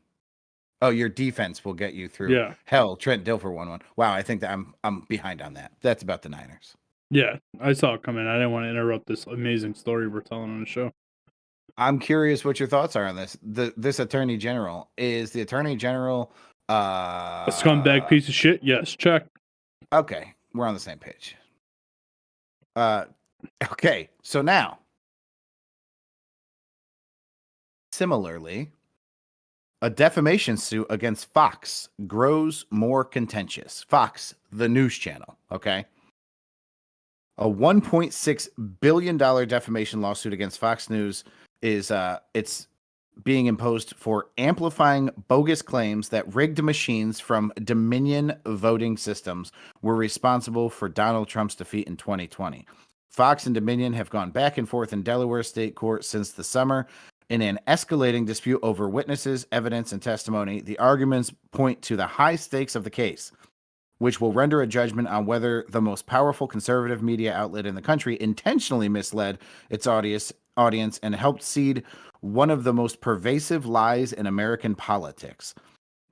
Oh, your defense will get you through. Yeah. Hell, Trent Dilfer won one. Wow, I think that I'm behind on that. That's about the Niners. Yeah, I saw it coming. I didn't want to interrupt this amazing story we're telling on the show. I'm curious what your thoughts are on this. This attorney general, is the attorney general A scumbag piece of shit? Yes, check. Okay, we're on the same page. Okay, so now, similarly, a defamation suit against Fox grows more contentious. Fox, the news channel, okay? A $1.6 billion defamation lawsuit against Fox News is it's being imposed for amplifying bogus claims that rigged machines from Dominion voting systems were responsible for Donald Trump's defeat in 2020. Fox and Dominion have gone back and forth in Delaware State Court since the summer in an escalating dispute over witnesses, evidence, and testimony. The arguments point to the high stakes of the case, which will render a judgment on whether the most powerful conservative media outlet in the country intentionally misled its audience and helped seed one of the most pervasive lies in American politics.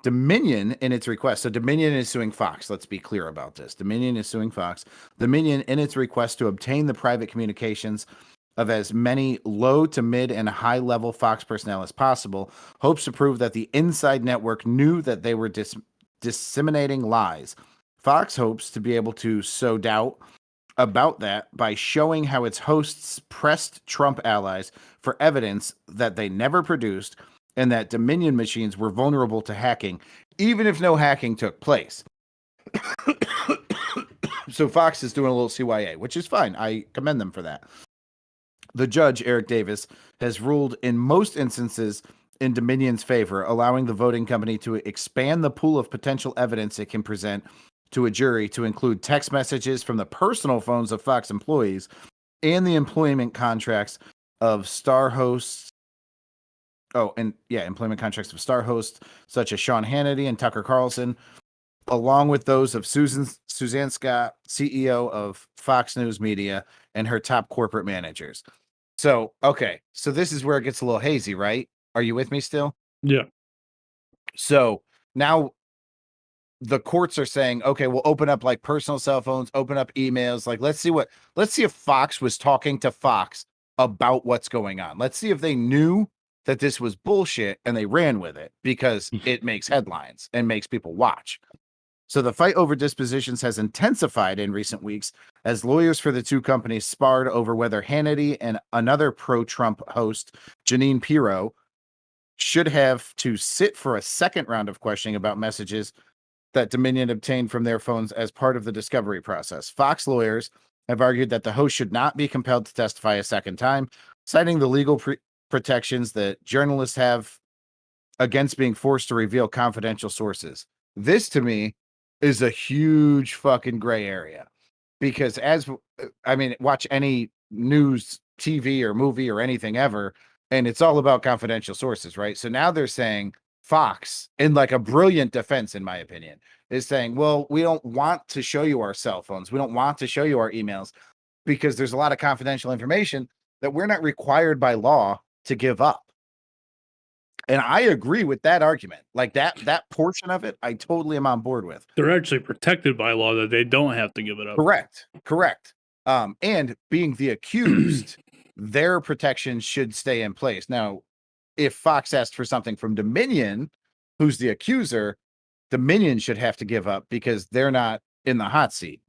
Dominion, in its request, so Dominion is suing Fox. Let's be clear about this. Dominion is suing Fox. Dominion, in its request to obtain the private communications of as many low to mid and high level Fox personnel as possible, hopes to prove that the inside network knew that they were disseminating lies. Fox hopes to be able to sow doubt about that by showing how its hosts pressed Trump allies for evidence that they never produced and that Dominion machines were vulnerable to hacking, even if no hacking took place. So Fox is doing a little CYA, which is fine. I commend them for that. The judge, Eric Davis, has ruled in most instances in Dominion's favor, allowing the voting company to expand the pool of potential evidence it can present to a jury to include text messages from the personal phones of Fox employees and the employment contracts of star hosts. Employment contracts of star hosts such as Sean Hannity and Tucker Carlson, along with those of Suzanne Scott, CEO of Fox News Media, and her top corporate managers. So, okay, so this is where it gets a little hazy, right? Are you with me still? Yeah. So now the courts are saying, okay, we'll open up like personal cell phones, open up emails. Like, let's see if Fox was talking to Fox about what's going on. Let's see if they knew that this was bullshit and they ran with it because it makes headlines and makes people watch. So the fight over dispositions has intensified in recent weeks as lawyers for the two companies sparred over whether Hannity and another pro-Trump host, Jeanine Pirro, should have to sit for a second round of questioning about messages that Dominion obtained from their phones as part of the discovery process. Fox lawyers have argued that the host should not be compelled to testify a second time, citing the legal protections that journalists have against being forced to reveal confidential sources. This, to me, is a huge fucking gray area because watch any news, TV or movie or anything ever, and it's all about confidential sources, right? So now they're saying Fox, in like a brilliant defense, in my opinion, is saying, well, we don't want to show you our cell phones. We don't want to show you our emails because there's a lot of confidential information that we're not required by law to give up. And I agree with that argument. Like that portion of it, I totally am on board with. They're actually protected by law that they don't have to give it up. Correct. And being the accused, their protections should stay in place. Now, if Fox asked for something from Dominion, who's the accuser, Dominion should have to give up because they're not in the hot seat.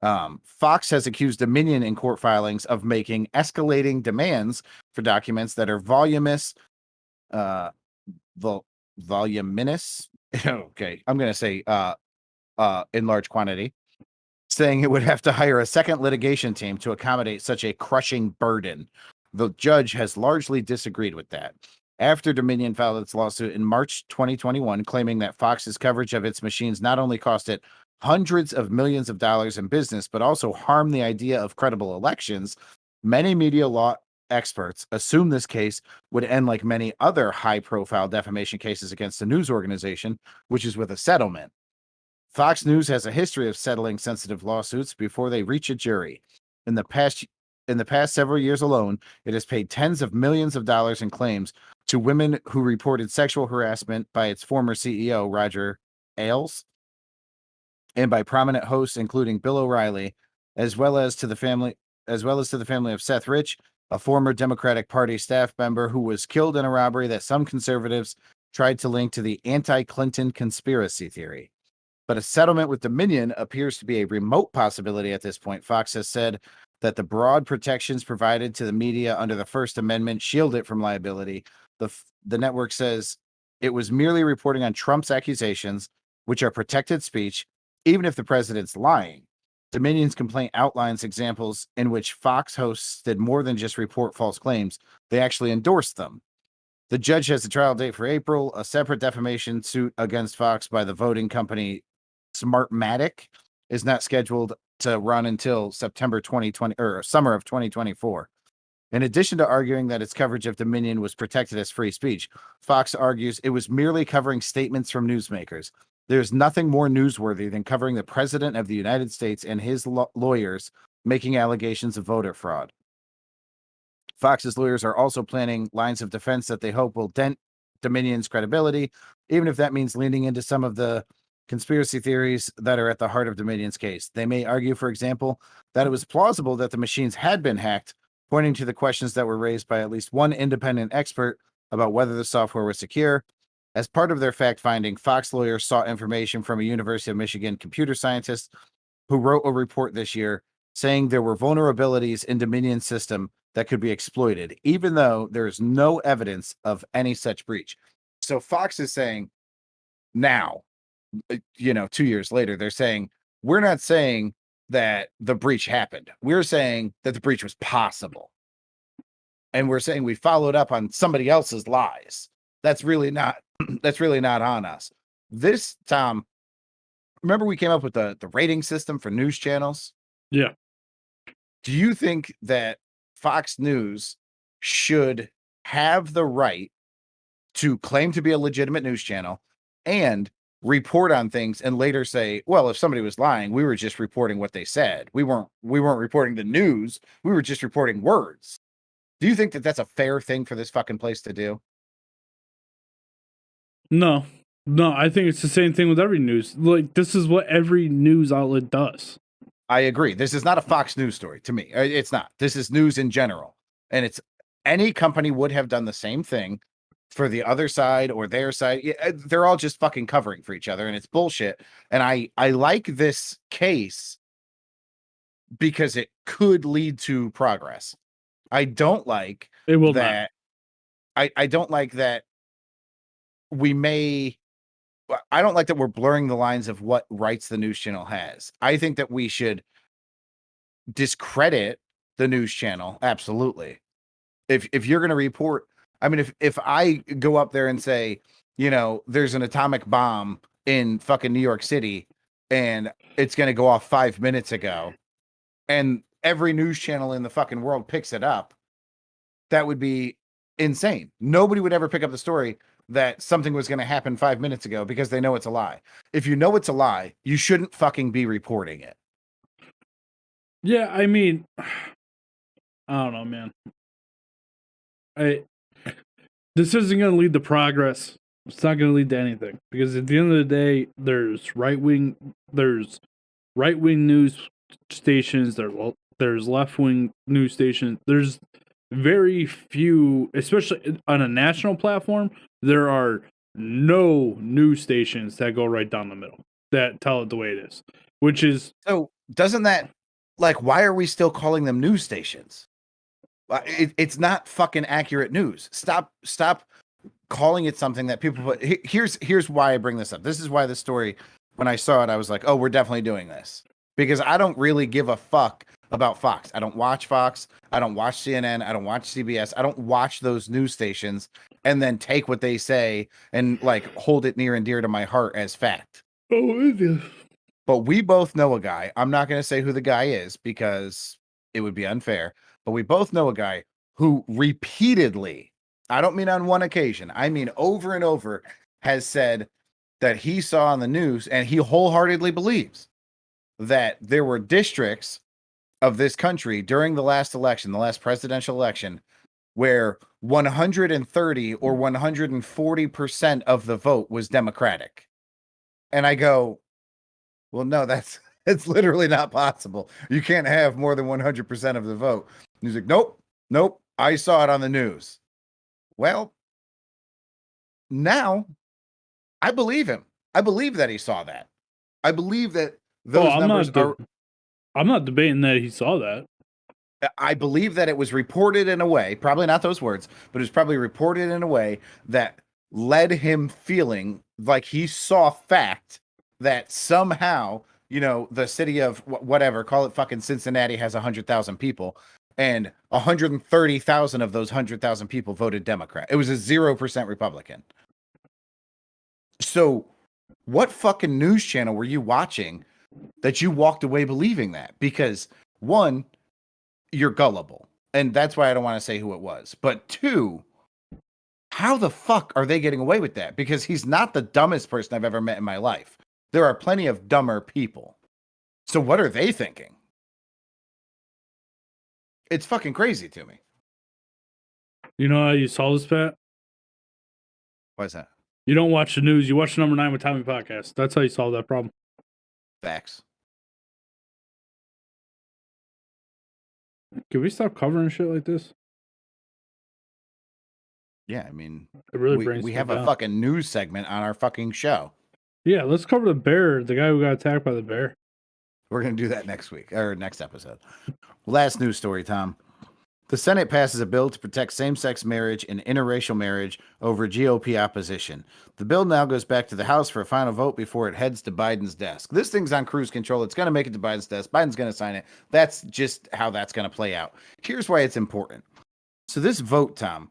Fox has accused Dominion in court filings of making escalating demands for documents that are voluminous. Voluminous. Okay, I'm going to say in large quantity, saying it would have to hire a second litigation team to accommodate such a crushing burden. The judge has largely disagreed with that. After Dominion filed its lawsuit in March 2021, claiming that Fox's coverage of its machines not only cost it hundreds of millions of dollars in business, but also harmed the idea of credible elections, many media law experts assume this case would end like many other high-profile defamation cases against a news organization, which is with a settlement. Fox News has a history of settling sensitive lawsuits before they reach a jury. In the past in the past several years alone, it has paid tens of millions of dollars in claims to women who reported sexual harassment by its former CEO, Roger Ailes, and by prominent hosts including Bill O'Reilly, as well as to the family of Seth Rich, a former Democratic Party staff member who was killed in a robbery that some conservatives tried to link to the anti-Clinton conspiracy theory. But a settlement with Dominion appears to be a remote possibility at this point. Fox has said that the broad protections provided to the media under the First Amendment shield it from liability. The network says it was merely reporting on Trump's accusations, which are protected speech, even if the president's lying. Dominion's complaint outlines examples in which Fox hosts did more than just report false claims. They actually endorsed them. The judge has a trial date for April. A separate defamation suit against Fox by the voting company Smartmatic is not scheduled to run until September 2020 or summer of 2024. In addition to arguing that its coverage of Dominion was protected as free speech, Fox argues it was merely covering statements from newsmakers. There's nothing more newsworthy than covering the President of the United States and his lawyers making allegations of voter fraud. Fox's lawyers are also planning lines of defense that they hope will dent Dominion's credibility, even if that means leaning into some of the conspiracy theories that are at the heart of Dominion's case. They may argue, for example, that it was plausible that the machines had been hacked, pointing to the questions that were raised by at least one independent expert about whether the software was secure. As part of their fact-finding, Fox lawyers sought information from a University of Michigan computer scientist who wrote a report this year saying there were vulnerabilities in Dominion's system that could be exploited, even though there is no evidence of any such breach. So Fox is saying now, 2 years later, they're saying, we're not saying that the breach happened. We're saying that the breach was possible. And we're saying we followed up on somebody else's lies. That's really not on us. This, Tom, remember we came up with the rating system for news channels? Yeah. Do you think that Fox News should have the right to claim to be a legitimate news channel and report on things and later say, well, if somebody was lying, we were just reporting what they said. We weren't reporting the news. We were just reporting words. Do you think that that's a fair thing for this fucking place to do? No, I think it's the same thing with every news. Like, this is what every news outlet does. I agree. This is not a Fox News story to me. It's not. This is news in general. And it's any company would have done the same thing for the other side or their side. They're all just fucking covering for each other and it's bullshit. And I like this case because it could lead to progress. I don't like It will that. I don't like that I don't like that we're blurring the lines of what rights the news channel has. I think that we should discredit the news channel. Absolutely. If you're going to report, I mean, if I go up there and say, there's an atomic bomb in fucking New York City and it's going to go off 5 minutes ago and every news channel in the fucking world picks it up, that would be insane. Nobody would ever pick up the story that something was going to happen 5 minutes ago because they know it's a lie. If you know it's a lie, you shouldn't fucking be reporting it. Yeah, I mean, I don't know, man. This isn't going to lead to progress. It's not going to lead to anything because at the end of the day, there's right-wing news stations. There's left-wing news stations. There's very few, especially on a national platform. There are no news stations that go right down the middle that tell it the way it is, which is so. Doesn't that why are we still calling them news stations? It's not fucking accurate news. Stop calling it something that people put. Here's why I bring this up. This is why the story, when I saw it, I was like, oh, we're definitely doing this because I don't really give a fuck about Fox. I don't watch Fox. I don't watch CNN. I don't watch CBS. I don't watch those news stations and then take what they say and hold it near and dear to my heart as fact. Oh, but we both know a guy. I'm not going to say who the guy is because it would be unfair, but we both know a guy who repeatedly, I don't mean on one occasion, I mean over and over, has said that he saw on the news and he wholeheartedly believes that there were districts of this country during the last election, the last presidential election, where 130 or 140% of the vote was Democratic. And I go, well, no, it's literally not possible. You can't have more than 100% of the vote. And he's like, nope, I saw it on the news. Well, now I believe him. I believe that he saw that. I believe that those numbers are. I'm not debating that he saw that. I believe that it was reported in a way, probably not those words, but it was probably reported in a way that led him feeling like he saw fact that somehow, the city of whatever, call it fucking Cincinnati, has 100,000 people, and 130,000 of those 100,000 people voted Democrat. It was a 0% Republican. So what fucking news channel were you watching that you walked away believing that? Because one, you're gullible, and that's why I don't want to say who it was. But two, how the fuck are they getting away with that? Because he's not the dumbest person I've ever met in my life. There are plenty of dumber people. So what are they thinking? It's fucking crazy to me. You know how you saw this, Pat? Why is that? You don't watch the news. You watch the Number 9 with Tommy podcast. That's how you solve that problem. Facts. Can we stop covering shit like this? Yeah, I mean, it really we have a fucking news segment on our fucking show. Yeah, let's cover the bear, the guy who got attacked by the bear. We're going to do that next week, or next episode. Last news story, Tom. The Senate passes a bill to protect same-sex marriage and interracial marriage over GOP opposition. The bill now goes back to the House for a final vote before it heads to Biden's desk. This thing's on cruise control. It's going to make it to Biden's desk. Biden's going to sign it. That's just how that's going to play out. Here's why it's important. So this vote, Tom,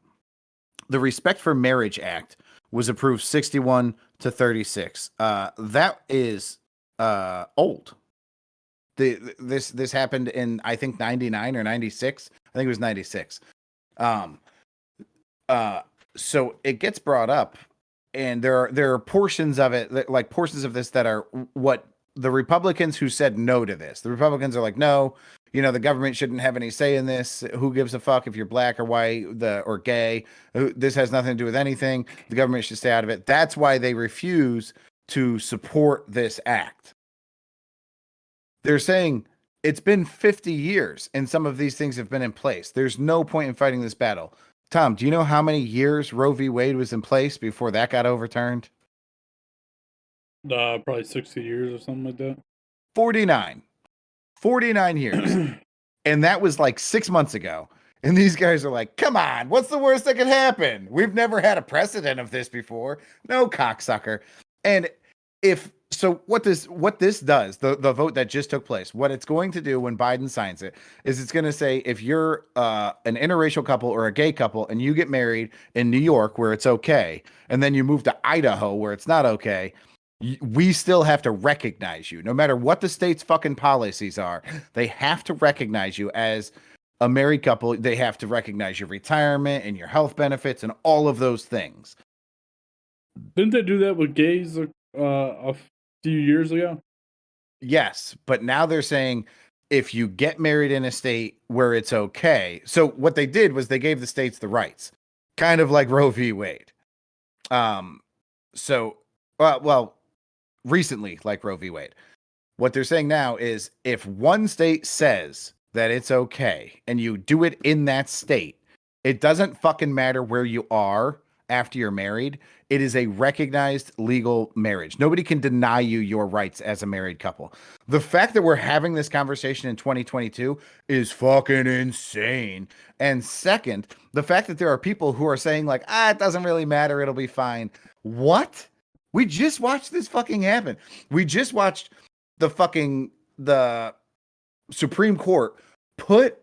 the Respect for Marriage Act was approved 61-36. That is old. This happened in, I think, 99 or 96. I think it was 96. So it gets brought up, and there are portions of it, like portions of this, that are what the Republicans who said no to this. The Republicans are like, no, the government shouldn't have any say in this. Who gives a fuck if you're black or white or gay? This has nothing to do with anything. The government should stay out of it. That's why they refuse to support this act. They're saying it's been 50 years and some of these things have been in place. There's no point in fighting this battle. Tom, do you know how many years Roe v. Wade was in place before that got overturned? Probably 60 years or something like that. 49 years. And that was like 6 months ago. And these guys are like, come on, what's the worst that could happen? We've never had a precedent of this before. No, cocksucker. And what this does, the vote that just took place, what it's going to do when Biden signs it is it's going to say, if you're an interracial couple or a gay couple and you get married in New York where it's okay, and then you move to Idaho where it's not okay, we still have to recognize you. No matter what the state's fucking policies are, they have to recognize you as a married couple. They have to recognize your retirement and your health benefits and all of those things. Didn't they do that with gays a few years ago? Yes, but now they're saying if you get married in a state where it's okay. So what they did was they gave the states the rights, kind of like Roe v. Wade. Recently, like Roe v. Wade. What they're saying now is if one state says that it's okay and you do it in that state, it doesn't fucking matter where you are after you're married. It is a recognized legal marriage. Nobody can deny you your rights as a married couple. The fact that we're having this conversation in 2022 is fucking insane. And second, the fact that there are people who are saying like, it doesn't really matter, it'll be fine. What? We just watched this fucking happen. We just watched the Supreme Court put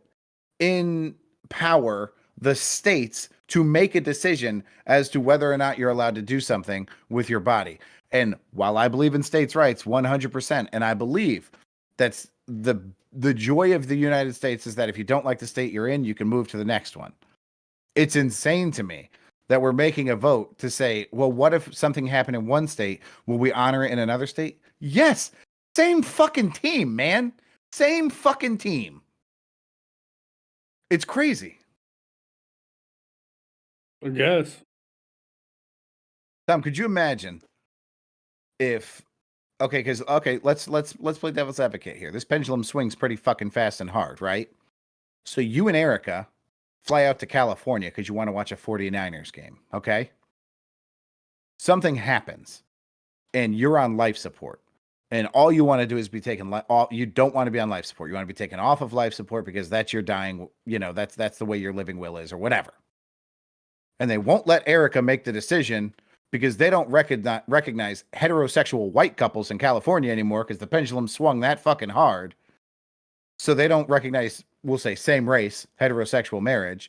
in power the states to make a decision as to whether or not you're allowed to do something with your body. And while I believe in states' rights 100%, and I believe that's the joy of the United States is that if you don't like the state you're in, you can move to the next one. It's insane to me that we're making a vote to say, well, what if something happened in one state? Will we honor it in another state? Yes. Same fucking team, man. Same fucking team. It's crazy. I guess. Tom, could you imagine if let's play devil's advocate here. This pendulum swings pretty fucking fast and hard, right? So you and Erica fly out to California because you want to watch a 49ers game, okay? Something happens and you're on life support. And all you want to do is be taken you don't want to be on life support. You want to be taken off of life support because that's your dying, that's the way your living will is or whatever. And they won't let Erica make the decision because they don't recognize heterosexual white couples in California anymore because the pendulum swung that fucking hard. So they don't recognize, we'll say, same race, heterosexual marriage.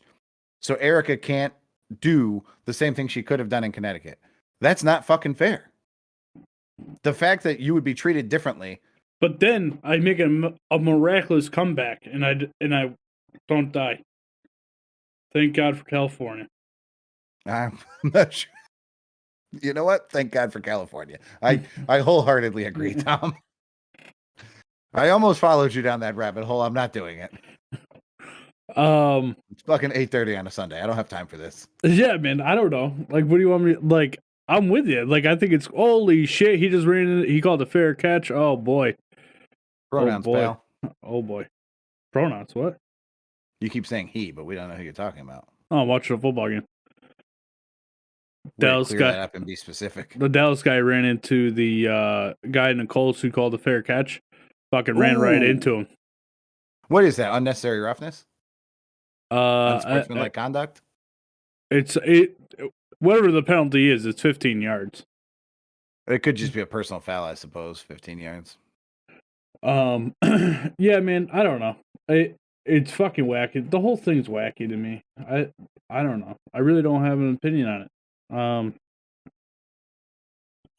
So Erica can't do the same thing she could have done in Connecticut. That's not fucking fair. The fact that you would be treated differently. But then I make a miraculous comeback and I don't die. Thank God for California. I'm not sure. You know what? Thank God for California. I wholeheartedly agree, Tom. I almost followed you down that rabbit hole. I'm not doing it. It's fucking 8:30 on a Sunday. I don't have time for this. Yeah, man. I don't know. Like, what do you want me? Like, I'm with you. Like, I think it's holy shit. He just ran in. He called a fair catch. Oh boy. Pronouns, pal. Oh boy. Pronouns. What? You keep saying he, but we don't know who you're talking about. Oh, I'm watching a football game. Dallas guy that up and be specific. The Dallas guy ran into the guy in the Colts who called a fair catch. Fucking ran right into him. What is that? Unnecessary roughness? Unsportsmanlike conduct? It's whatever the penalty is, it's 15 yards. It could just be a personal foul, I suppose. 15 yards. Yeah, man. I don't know. It's fucking wacky. The whole thing's wacky to me. I don't know. I really don't have an opinion on it.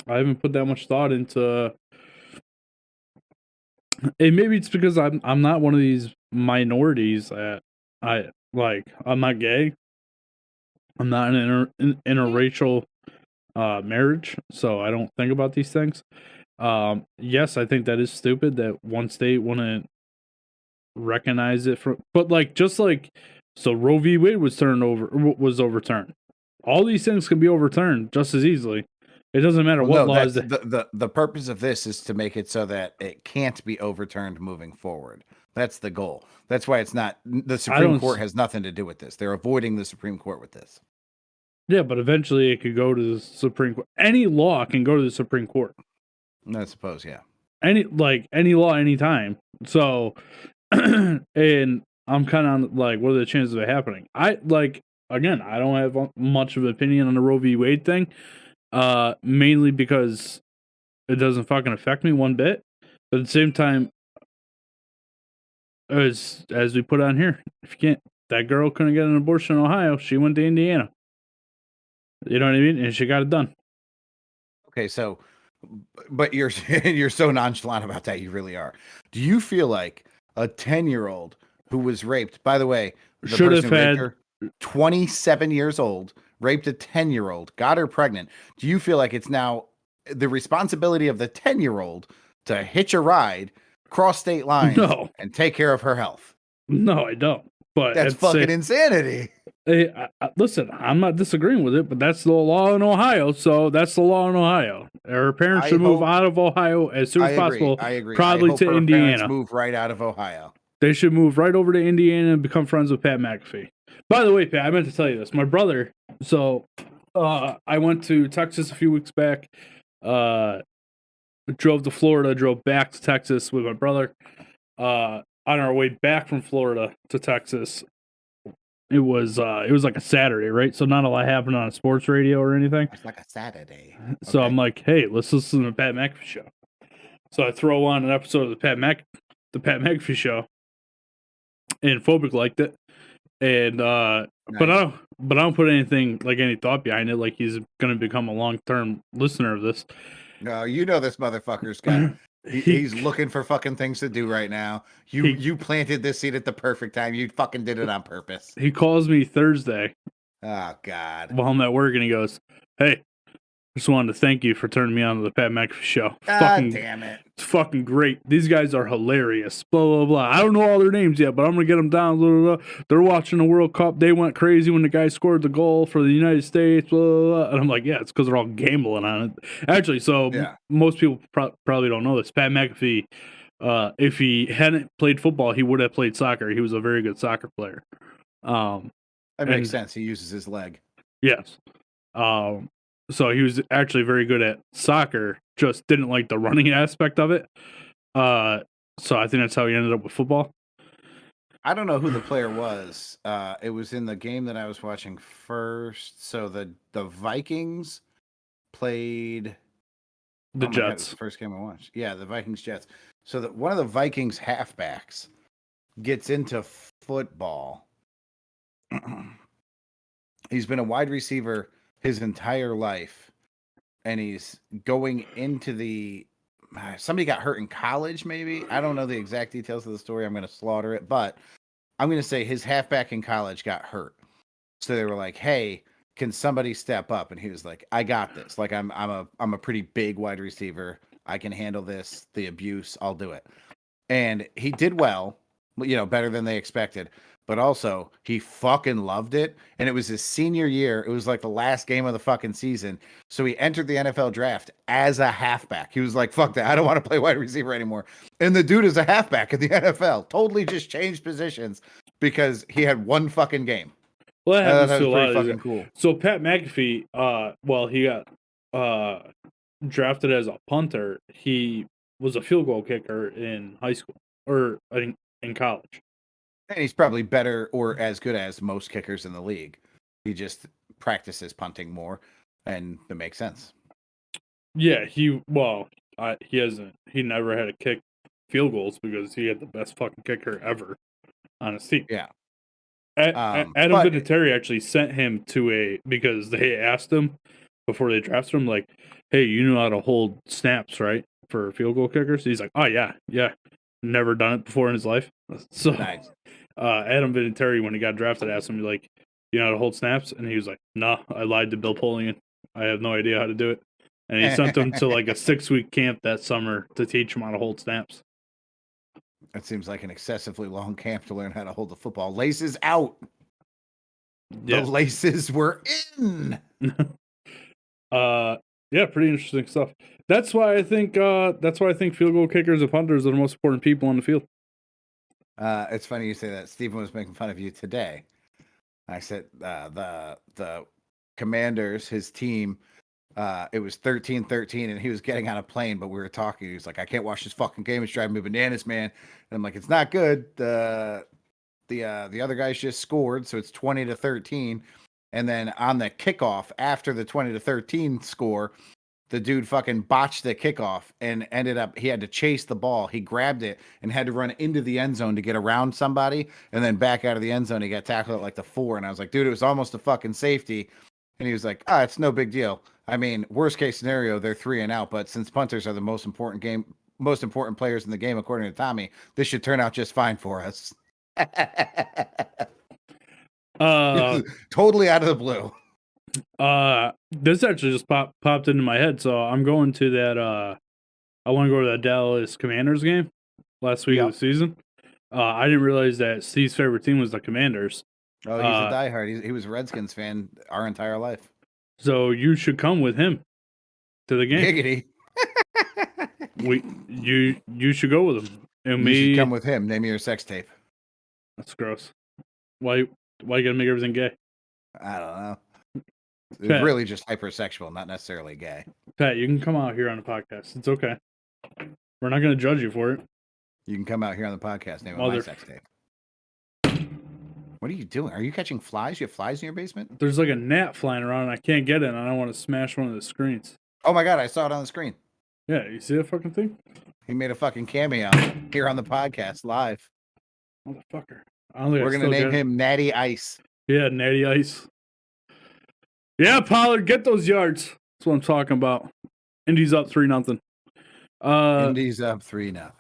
I haven't put that much thought into. And maybe it's because I'm not one of these minorities that I'm not gay. I'm not in an interracial marriage, so I don't think about these things. Yes, I think that is stupid that one state wouldn't recognize it but so Roe v. Wade was overturned. All these things can be overturned just as easily. It doesn't matter what laws. The purpose of this is to make it so that it can't be overturned moving forward. That's the goal. That's why it's not. The Supreme Court has nothing to do with this. They're avoiding the Supreme Court with this. Yeah, but eventually it could go to the Supreme Court. Any law can go to the Supreme Court. I suppose, yeah. Any law, anytime. So, and I'm kind of like, what are the chances of it happening? Again, I don't have much of an opinion on the Roe v. Wade thing. Mainly because it doesn't fucking affect me one bit. But at the same time, as we put on here, if you can't, that girl couldn't get an abortion in Ohio. She went to Indiana. You know what I mean? And she got it done. Okay, so, but you're so nonchalant about that. You really are. Do you feel like a 10-year-old who was raped? By the way, should have had her, 27 years old. Raped a 10-year-old, got her pregnant. Do you feel like it's now the responsibility of the 10-year-old to hitch a ride, cross state lines, and take care of her health? No, I don't. But that's fucking insanity. Listen, I'm not disagreeing with it, but that's the law in Ohio. So that's the law in Ohio. Her parents should move out of Ohio as soon as possible. I agree. Probably to Indiana. Move right out of Ohio. They should move right over to Indiana and become friends with Pat McAfee. By the way, Pat, I meant to tell you this. My brother, I went to Texas a few weeks back, drove to Florida, drove back to Texas with my brother. On our way back from Florida to Texas, it was like a Saturday, right? So not a lot happened on a sports radio or anything. It's like a Saturday. So okay. I'm like, hey, let's listen to the Pat McAfee show. So I throw on an episode of the Pat McAfee show, and Phobic liked it. And nice. but I don't put anything like any thought behind it. Like he's going to become a long-term listener of this. No, you know this motherfucker's got. He's looking for fucking things to do right now. You planted this seed at the perfect time. You fucking did it on purpose. He calls me Thursday. Oh God. While I'm at work, and he goes, "Hey, just wanted to thank you for turning me on to the Pat McAfee show. God damn it! It's fucking great. These guys are hilarious. Blah, blah, blah. I don't know all their names yet, but I'm going to get them down. Blah, blah, blah. They're watching the World Cup. They went crazy when the guy scored the goal for the United States. Blah, blah, blah. And I'm like, yeah, it's because they're all gambling on it. Actually, so most people probably don't know this. Pat McAfee, if he hadn't played football, he would have played soccer. He was a very good soccer player. That makes sense. He uses his leg. Yes. So he was actually very good at soccer, just didn't like the running aspect of it. So I think that's how he ended up with football. I don't know who the player was. It was in the game that I was watching first. So the Vikings played the Jets. God, it was the first game I watched. Yeah, the Vikings Jets. So that one of the Vikings halfbacks gets into football. He's been a wide receiver his entire life, and he's going into the somebody got hurt in college, maybe. I don't know the exact details of the story. I'm going to slaughter it, but I'm going to say his halfback in college got hurt. So they were like, "Hey, can somebody step up?" And he was like, "I got this. Like I'm a pretty big wide receiver. I can handle this, the abuse. I'll do it." And he did well, better than they expected. But also, he fucking loved it. And it was his senior year. It was like the last game of the fucking season. So he entered the NFL draft as a halfback. He was like, fuck that. I don't want to play wide receiver anymore. And the dude is a halfback in the NFL. Totally just changed positions because he had one fucking game. Well, that happens to a lot of fucking cool. So Pat McAfee, he got drafted as a punter. He was a field goal kicker in high school, or in college. And he's probably better or as good as most kickers in the league. He just practices punting more, and it makes sense. Yeah, he never had to kick field goals because he had the best fucking kicker ever on his team. Yeah. Adam Vinatieri actually sent him because they asked him before they drafted him, like, hey, you know how to hold snaps, right, for field goal kickers? He's like, oh, yeah. Never done it before in his life. So nice. Adam Vinatieri, when he got drafted, asked him, like, you know how to hold snaps? And he was like, nah, I lied to Bill Polian. I have no idea how to do it. And he sent him to like a 6-week camp that summer to teach him how to hold snaps. That seems like an excessively long camp to learn how to hold the football. Laces out. Yeah. The laces were in. Yeah, pretty interesting stuff. That's why I think field goal kickers and punters are the most important people on the field. It's funny you say that. Stephen was making fun of you today. I said the Commanders, his team, it was 13-13, and he was getting on a plane, but we were talking. He was like, I can't watch this fucking game. It's driving me bananas, man. And I'm like, it's not good. The other guys just scored, so it's 20-13. And then on the kickoff, after the 20-13 score, the dude fucking botched the kickoff and ended up, he had to chase the ball. He grabbed it and had to run into the end zone to get around somebody and then back out of the end zone. He got tackled at like the 4. And I was like, dude, it was almost a fucking safety. And he was like, it's no big deal. I mean, worst case scenario, they're 3 and out. But since punters are the most important players in the game, according to Tommy, this should turn out just fine for us. Totally out of the blue. This actually just popped into my head, so I'm going to that. I want to go to that Dallas Commanders game last week of the season. I didn't realize that Steve's favorite team was the Commanders. Oh, he's a diehard. He was a Redskins fan our entire life. So you should come with him to the game. Giggity. You should go with him. And you should come with him. Name me your sex tape. That's gross. Why you gotta make everything gay? I don't know. It's really just hypersexual, not necessarily gay. Pat, you can come out here on the podcast. It's okay. We're not going to judge you for it. You can come out here on the podcast. Name my sex tape. What are you doing? Are you catching flies? You have flies in your basement? There's like a gnat flying around and I can't get it and I don't want to smash one of the screens. Oh my God, I saw it on the screen. Yeah, you see that fucking thing? He made a fucking cameo here on the podcast live. Motherfucker. We're going to name him Natty Ice. Yeah, Natty Ice. Yeah, Pollard, get those yards. That's what I'm talking about. Indy's up 3-0. Indy's up 3-0.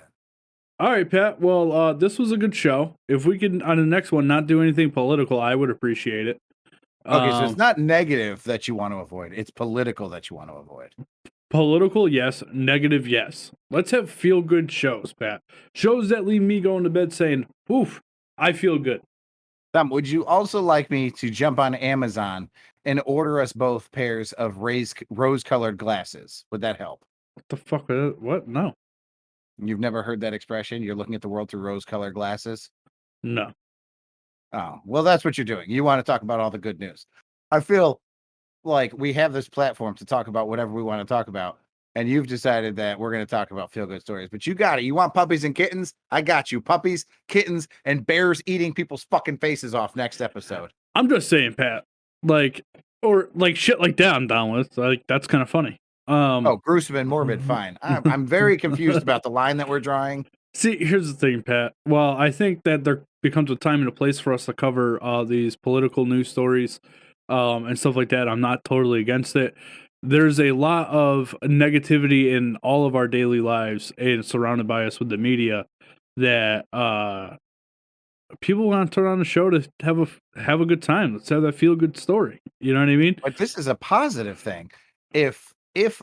All right, Pat. Well, this was a good show. If we could, on the next one, not do anything political, I would appreciate it. Okay, so it's not negative that you want to avoid. It's political that you want to avoid. Political, yes. Negative, yes. Let's have feel-good shows, Pat. Shows that leave me going to bed saying, oof, I feel good. Tom, would you also like me to jump on Amazon and order us both pairs of rose-colored glasses? Would that help? What the fuck? What? No. You've never heard that expression? You're looking at the world through rose-colored glasses? No. Oh, well, that's what you're doing. You want to talk about all the good news. I feel like we have this platform to talk about whatever we want to talk about. And you've decided that we're going to talk about feel good stories, but you got it. You want puppies and kittens? I got you. Puppies, kittens, and bears eating people's fucking faces off next episode. I'm just saying, Pat. Like, or like shit like that I'm down with. Like, that's kind of funny. Oh, gruesome and morbid. Fine. I'm very confused about the line that we're drawing. See, here's the thing, Pat. Well, I think that there becomes a time and a place for us to cover these political news stories and stuff like that. I'm not totally against it. There's a lot of negativity in all of our daily lives and surrounded by us with the media that people want to turn on the show to have a good time. Let's have that feel good story. You know what I mean? But this is a positive thing. If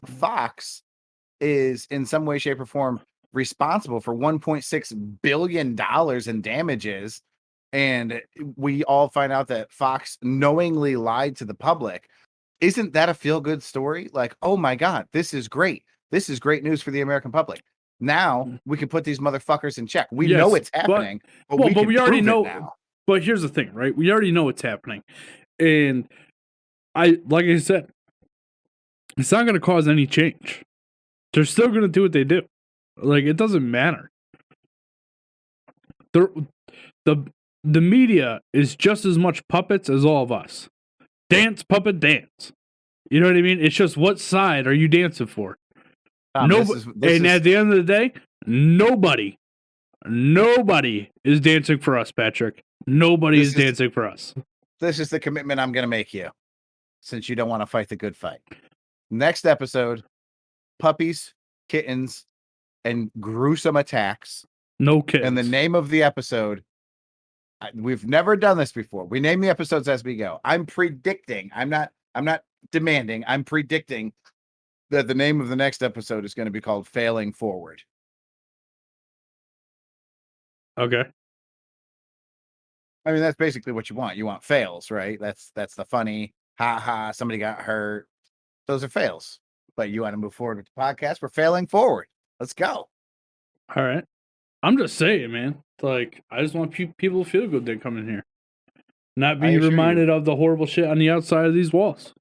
Fox is in some way, shape, or form responsible for $1.6 billion in damages, and we all find out that Fox knowingly lied to the public, isn't that a feel-good story? Like, oh my God, this is great. This is great news for the American public. Now we can put these motherfuckers in check. We know it's happening, but we already know now. But here's the thing, right? We already know it's happening. And like I said, it's not going to cause any change. They're still going to do what they do. Like, it doesn't matter. The media is just as much puppets as all of us. Dance, puppet, dance. You know what I mean? It's just what side are you dancing for? And at the end of the day, nobody is dancing for us, Patrick. Nobody is dancing for us. This is the commitment I'm going to make you, since you don't want to fight the good fight. Next episode, puppies, kittens, and gruesome attacks. No kittens. And the name of the episode, we've never done this before. We name the episodes as we go. I'm predicting. I'm not demanding. I'm predicting that the name of the next episode is going to be called Failing Forward. Okay. I mean, that's basically what you want. You want fails, right? That's the funny, ha, somebody got hurt. Those are fails. But you want to move forward with the podcast. We're failing forward. Let's go. All right. I'm just saying, man. Like, I just want people to feel good they come in here. Not be reminded of the horrible shit on the outside of these walls.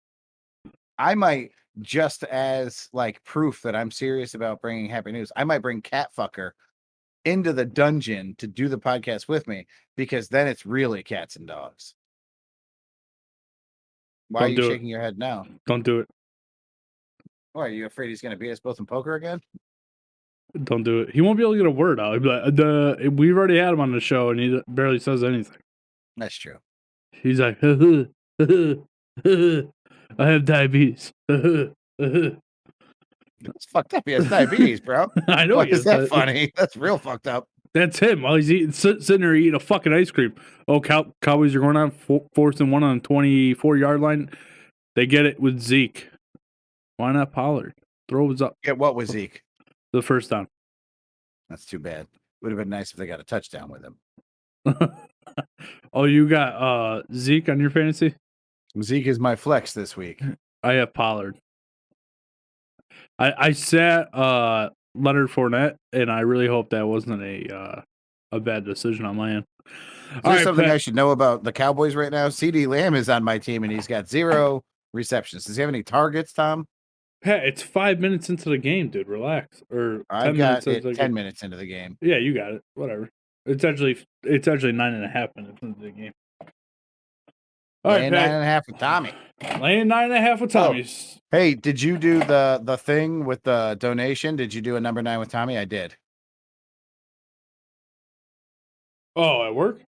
I might, just as like proof that I'm serious about bringing happy news, I might bring Catfucker into the dungeon to do the podcast with me, because then it's really cats and dogs. Why are you shaking your head now? Don't do it. Why, are you afraid he's going to beat us both in poker again? Don't do it. He won't be able to get a word out. He'll be like, we've already had him on the show, and he barely says anything. That's true. He's like, I have diabetes. It's fucked up. He has diabetes, bro. I know. Why is that funny? That's real fucked up. That's him while he's sitting there eating a fucking ice cream. Oh, Cowboys are going on 4th and 1 on the 24-yard line. They get it with Zeke. Why not Pollard? Throw it up. Get what with Zeke? The first down. That's too bad. Would have been nice if they got a touchdown with him. Oh, you got Zeke on your fantasy? Zeke is my flex this week. I have Pollard. I sat Leonard Fournette, and I really hope that wasn't a bad decision on my end. Is there something I should know about the Cowboys right now? CD Lamb is on my team, and he's got 0 receptions. Does he have any targets, Tom? Pat, it's 5 minutes into the game, dude. Relax. Or I've got it 10 minutes into the game. Yeah, you got it. Whatever. It's actually 9.5 minutes into the game. All right, 9.5 with Tommy. Laying 9.5 with Tommy. Oh. Hey, did you do the thing with the donation? Did you do a number 9 with Tommy? I did. Oh, at work?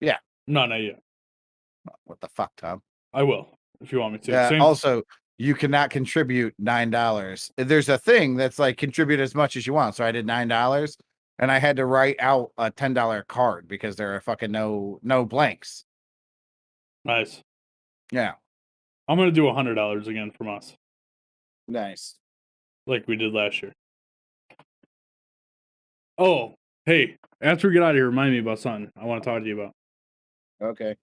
Yeah. No, not yet. What the fuck, Tom? I will, if you want me to. Yeah. Also, you cannot contribute $9. There's a thing that's like contribute as much as you want. So I did $9, and I had to write out a $10 card because there are fucking no blanks. Nice. Yeah. I'm gonna do $100 again from us. Nice. like we did last year. Oh, hey, after we get out of here, remind me about something I want to talk to you about. Okay.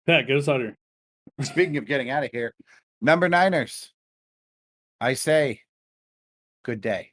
Pat, get us out of here. Speaking of getting out of here, number niners, I say good day.